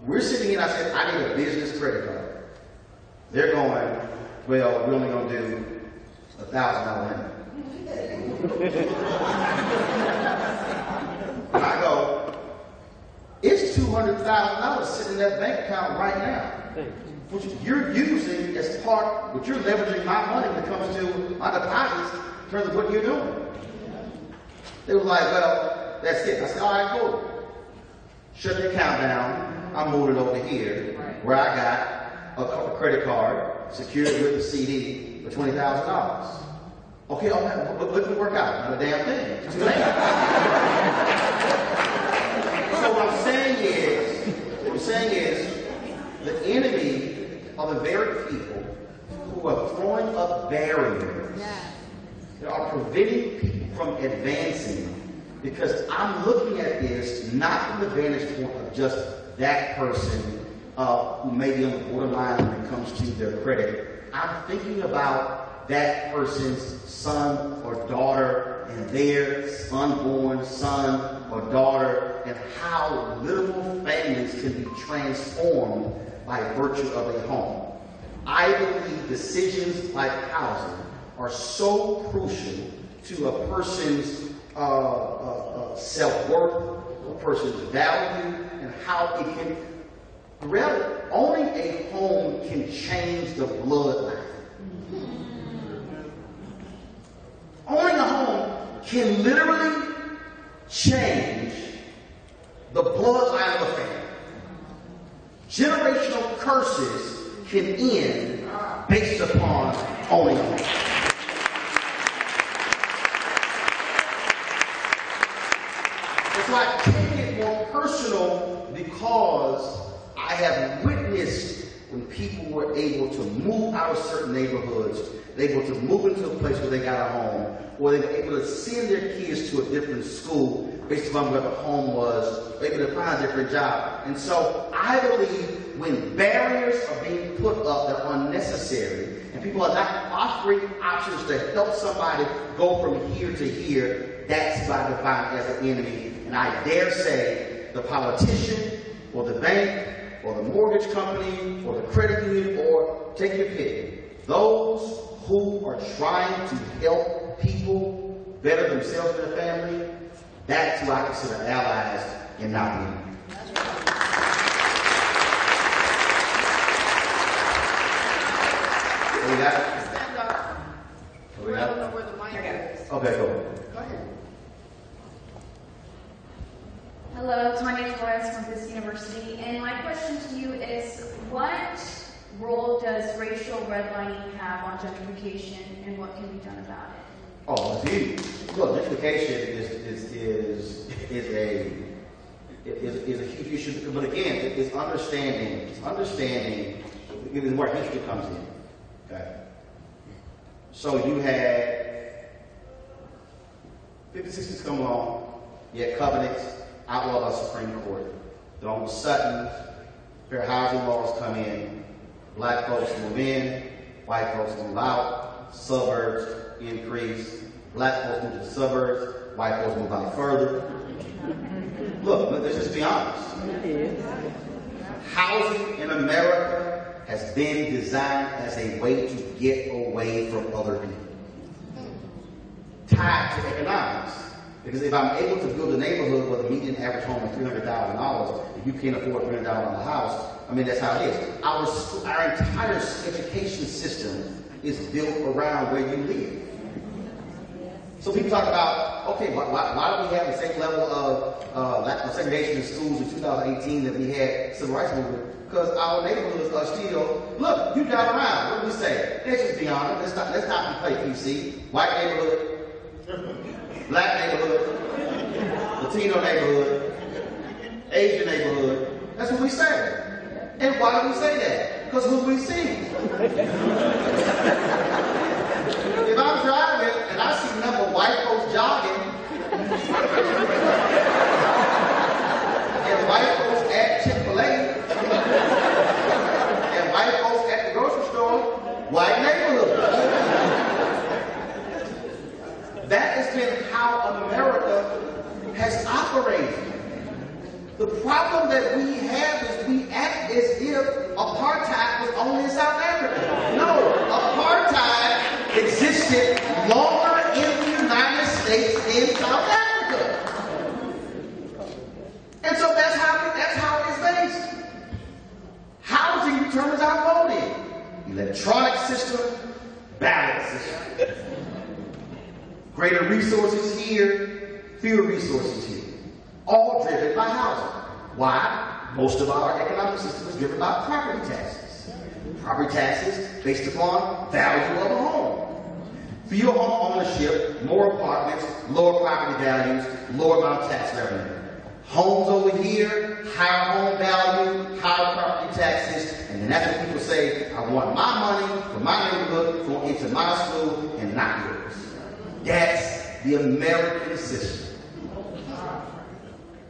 We're sitting here and I said, I need a business credit card. They're going, well, we're only going to do $1,000 limit. And I go, it's $200,000 sitting in that bank account right now, which you're using as part, which you're leveraging my money when it comes to my deposits in terms of what you're doing. They were like, well, that's it. I said, all right, cool. Shut the account down. I moved it over here where I got a credit card secured with a CD for $20,000. Okay, but let me work out. Not a damn thing. Too late. So what I'm saying is, the enemy are the very people who are throwing up barriers that are preventing people from advancing. Because I'm looking at this not from the vantage point of just that person who may be on the borderline when it comes to their credit. I'm thinking about that person's son or daughter and their unborn son or daughter, and how literal families can be transformed by virtue of a home. I believe decisions like housing are so crucial to a person's self-worth, a person's value, and how it can, really, owning a home can change the bloodline. Owning a home can literally change the bloodline of a family. Generational curses can end based upon owning a home. So I take it more personal because I have witnessed when people were able to move out of certain neighborhoods, they were able to move into a place where they got a home, or they were able to send their kids to a different school based upon where the home was, or able to find a different job. And so I believe when barriers are being put up that are unnecessary, and people are not offering options to help somebody go from here to here, that's what I define as an enemy. And I dare say the politician, or the bank, or the mortgage company, or the credit union, or take your pick. Those who are trying to help people better themselves and their family, that's who I consider allies and not enemies. We got it? Stand up. We I got don't know it? where the mic is. Okay, go. Go ahead. Hello, Tanya Torres from this university, and my question to you is, what role does racial redlining have on gentrification, and what can be done about it? Oh, it's huge. Look, gentrification is a huge issue, but again, it's understanding where history comes in. Okay. So you had 50s, 60s come along, you had covenants outlawed by the Supreme Court. Then all of a sudden, fair housing laws come in, black folks move in, white folks move out, suburbs increase, black folks move to the suburbs, white folks move out further. Look, let's just be honest. Housing in America has been designed as a way to get away from other people. Tied to economics. Because if I'm able to build a neighborhood where the median average home is $300,000, if you can't afford $300,000 house, I mean, that's how it is. Our entire education system is built around where you live. So people talk about, okay, why do we have the same level of segregation in schools in 2018 that we had civil rights movement? Because our neighborhoods are still, look, you drive around, what do we say? Let's just be honest, let's not play PC. White neighborhood, black neighborhood, Latino neighborhood, Asian neighborhood. That's what we say. And why do we say that? Because who we see. If I'm driving and I see a number of white folks jogging, and white folks at Chick-fil-A, and white folks at the grocery store, white neighborhood. That has been how America has operated. The problem that we have is we act as if apartheid was only in South Africa. No, apartheid existed longer in the United States than South Africa. And so that's how it is based. Housing determines our voting. Electronic system, ballot system. Greater resources here, fewer resources here. All driven by housing. Why? Most of our economic system is driven by property taxes. Property taxes based upon value of a home. Fewer home ownership, more apartments, lower property values, lower amount of tax revenue. Homes over here, higher home value, higher property taxes, and then that's when people say, I want my money from my neighborhood going into my school and not yours. That's the American system.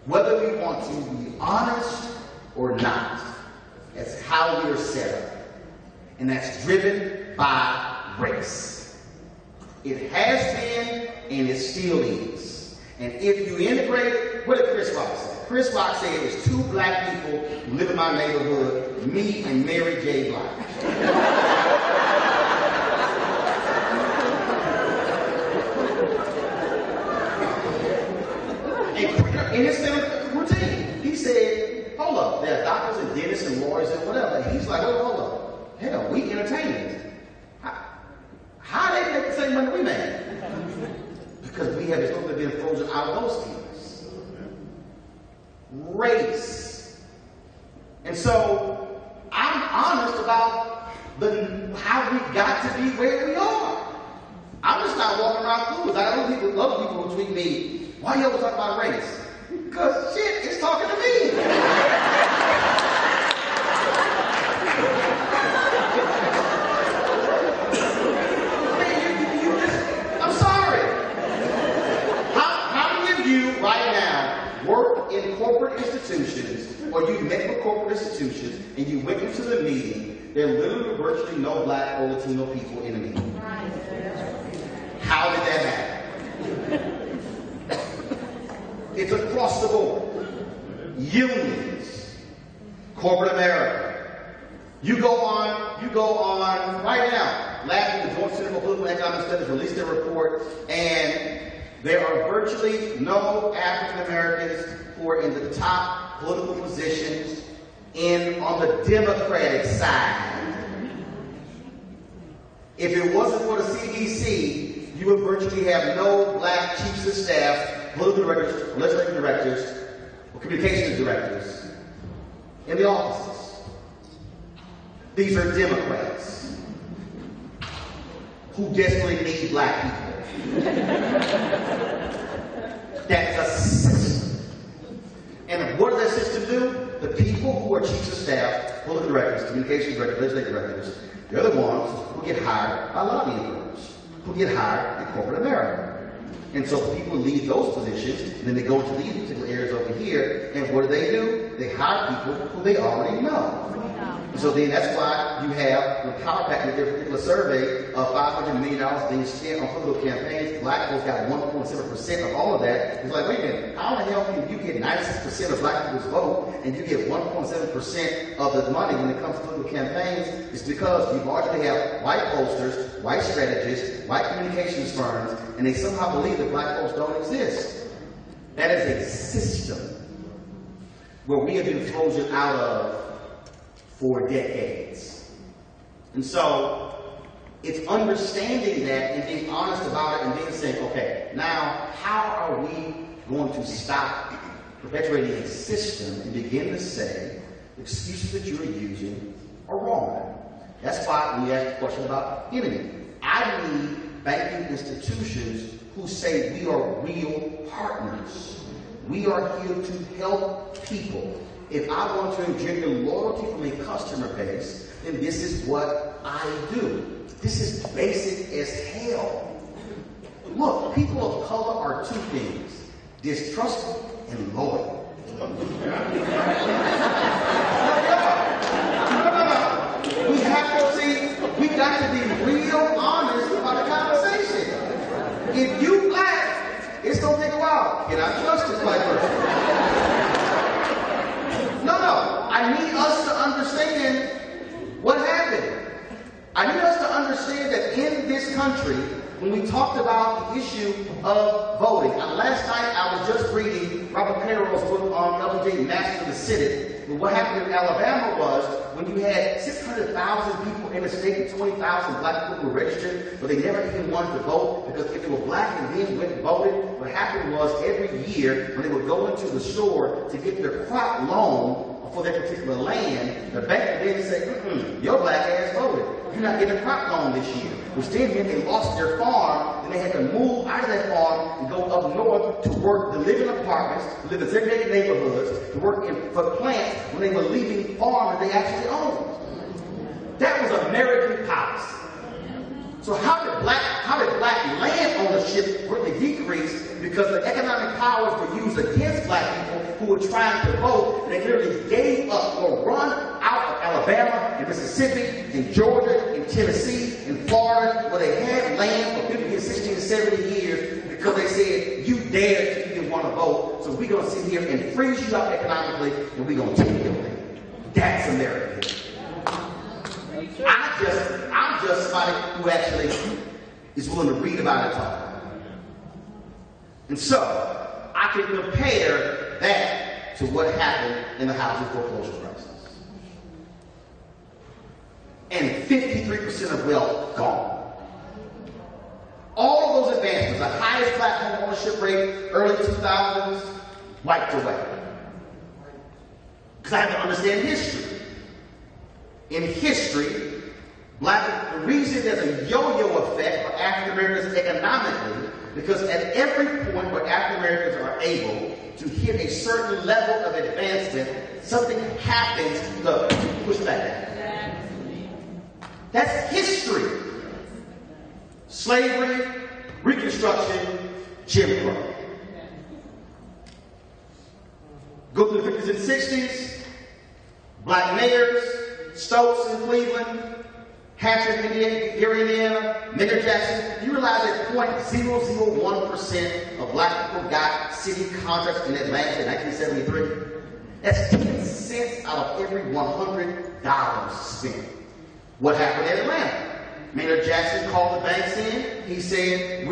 Whether we want to be honest or not, that's how we are set up. And that's driven by race. It has been, and it still is. And if you integrate, what did Chris Rock say? Chris Rock said it's two black people who live in my neighborhood, me and Mary J. Blige. In his routine, he said, hold up, there are doctors and dentists and lawyers and whatever. And he's like, hold up. Hell, we entertainers. How they make the same money we make? Because we have historically been frozen out of those fields. Race. And so, I'm honest about how we got to be where we are. I'm just not walking around clueless. I know other people who tweet me, why you always talk about race? Because shit is talking to me. I'm sorry. How many of you right now work in corporate institutions, or you met with corporate institutions, and you went into the meeting, there are literally virtually no black or Latino people in the meeting? How did that happen? It's across the board. Unions, corporate America. You go on right now. Last week, the Joint Center for Political and Economic Studies released their report, and there are virtually no African Americans who are in the top political positions on the Democratic side. If it wasn't for the CDC, you would virtually have no black chiefs of staff, political directors, legislative directors, or communications directors in the offices. These are Democrats who desperately need black people. That's a system. And what does that system do? The people who are chiefs of staff, political directors, communications directors, legislative directors, they're the ones who get hired by lobbying firms, who get hired in corporate America. And so people leave those positions, and then they go to these particular areas over here, and what do? They hire people who they already know. And so then that's why you have the Power Pack in their particular survey of $500 million being spent on political campaigns. Black folks got 1.7% of all of that. It's like, wait a minute, how the hell can you get 96% of black people's vote, and you get 1.7% of the money when it comes to political campaigns? It's because you largely have white pollsters, white strategists, white communications firms, and they somehow believe that black folks don't exist. That is a system where we have been frozen out of for decades. And so it's understanding that and being honest about it and then saying, okay, now how are we going to stop perpetuating a system and begin to say the excuses that you're using are wrong? That's why we asked the question about enemy. I need banking institutions who say we are real partners. We are here to help people. If I want to engender loyalty from a customer base, then this is what I do. This is basic as hell. Look, people of color are two things: distrustful and loyal. No. We have to see, we got to be real honest about the conversation. If you black, it's going to take a while. Can I trust this black person? No. I need us to understand what happened. I need us to understand that in this country, when we talked about the issue of voting, last night I was just reading Robert Perrow's book on LBJ Masters of the Senate. But what happened in Alabama was when you had 600,000 people in the state and 20,000 black people were registered, but they never even wanted to vote because if they were black and then went and voted, what happened was every year when they would go into the store to get their crop loan for their particular land, the bank would then say, your black ass voted. You're not getting a crop loan this year. Which then meant they lost their farm, and they had to move out of that farm and go up north to work, to live in apartments, to live in segregated neighborhoods, to work for plants when they were leaving farms that they actually owned. That was American policy. So how did black land ownership really decrease? Because the economic powers were used against black people who were trying to vote, and they literally gave up or run out of Alabama and Mississippi and Georgia and Tennessee and Florida, where they had land for 50 and 60 70 years because they said you dared to even want to vote, so we're going to sit here and freeze you up economically, and we're going to take your land. That's America. I'm just somebody who actually is willing to read about it and talk about it. And so, I can compare that to what happened in the housing foreclosure crisis. And 53% of wealth gone. All of those advancements, the highest black home ownership rate, early 2000s, wiped away. Because I have to understand history. In history, the reason there's a yo-yo effect for African Americans economically, because at every point where African Americans are able to hit a certain level of advancement, something happens to push back down. That's history. Slavery, Reconstruction, Jim Crow. Go through the 50s and 60s, black mayors, Stokes in Cleveland, Hampshire, Indiana, Maynard Jackson. You realize that 0.001% of black people got city contracts in Atlanta in 1973? That's 10 cents out of every $100 spent. What happened in Atlanta? Maynard Jackson called the banks in. He said, I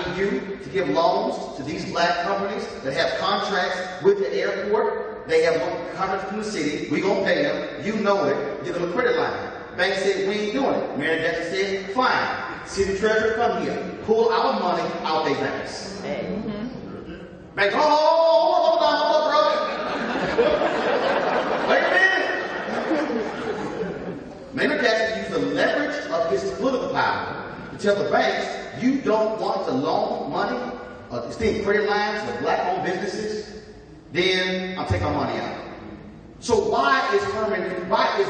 need you to give loans to these black companies that have contracts with the airport. They have contracts from the city. We're going to pay them. You know it. Give them a credit line. Bank said, we ain't doing it. Maynard Jackson said, fine. City treasurer, come here. Pull our money out their banks. Bank, hold on, brother. Wait a minute. Maynard Jackson used the leverage of his political power to tell the banks, you don't want to loan money, extend credit lines to black-owned businesses, then I'll take my money out. So why is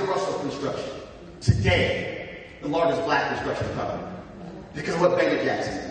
Russell Construction today the largest black construction company? Because of what Maynard Jackson did.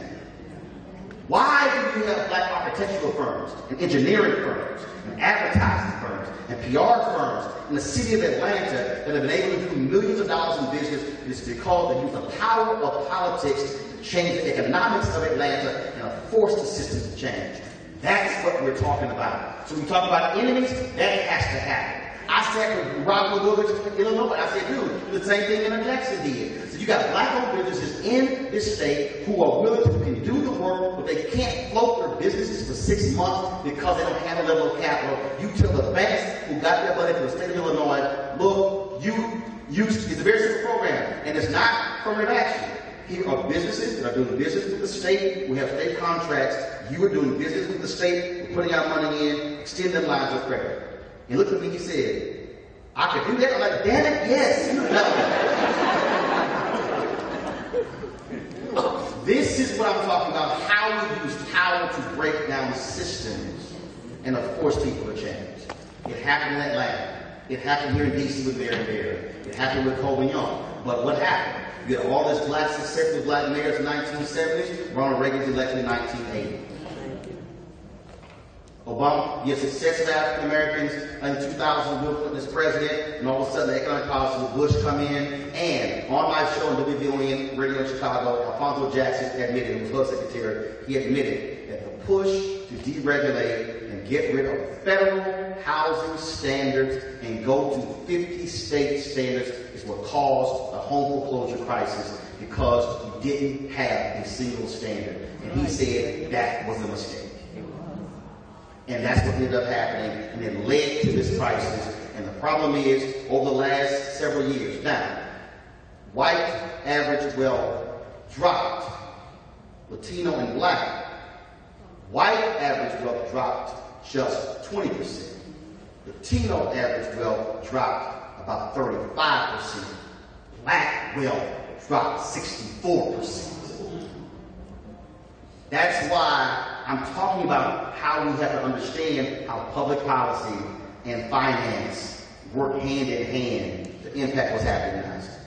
Why do you have black architectural firms and engineering firms and advertising firms and PR firms in the city of Atlanta that have been able to do millions of dollars in business? It's because they use the power of politics to change the economics of Atlanta and have forced the system to change. That's what we're talking about. So when we talk about enemies, that has to happen. I sat with Robert Williams in Illinois. I said, dude, the same thing Maynard Jackson did. So you got black-owned businesses in this state who are willing to can do the work, but they can't float their businesses for 6 months because they don't have a level of capital. You tell the banks who got their money from the state of Illinois, look, it's a very simple program, and it's not affirmative action. Here are businesses that are doing business with the state. We have state contracts. You are doing business with the state. We're putting our money in, extending lines of credit. He looked at me, he said, I could do that? I'm like, damn it, yes, you know. This is what I'm talking about, how we use power to break down systems and of force people to change. It happened in Atlanta. It happened here in D.C. with Mary Berry. It happened with Coleman Young. But what happened? You had all this black success with black mayors in the 1970s. Ronald Reagan's elected in 1980. Obama, you had success with African Americans in 2000, Bill Clinton as president, and all of a sudden the economic policy with Bush come in, and on my show on WVON radio in Chicago, Alfonso Jackson admitted, who was HUD secretary, he admitted that the push to deregulate and get rid of federal housing standards and go to 50 state standards is what caused the home foreclosure crisis, because you didn't have a single standard. And he said that was a mistake. And that's what ended up happening, and it led to this crisis. And the problem is, over the last several years, now, white average wealth dropped. Latino and black, white average wealth dropped just 20%. Latino average wealth dropped about 35%. Black wealth dropped 64%. That's why I'm talking about how we have to understand how public policy and finance work hand in hand to impact what's happening in the United States.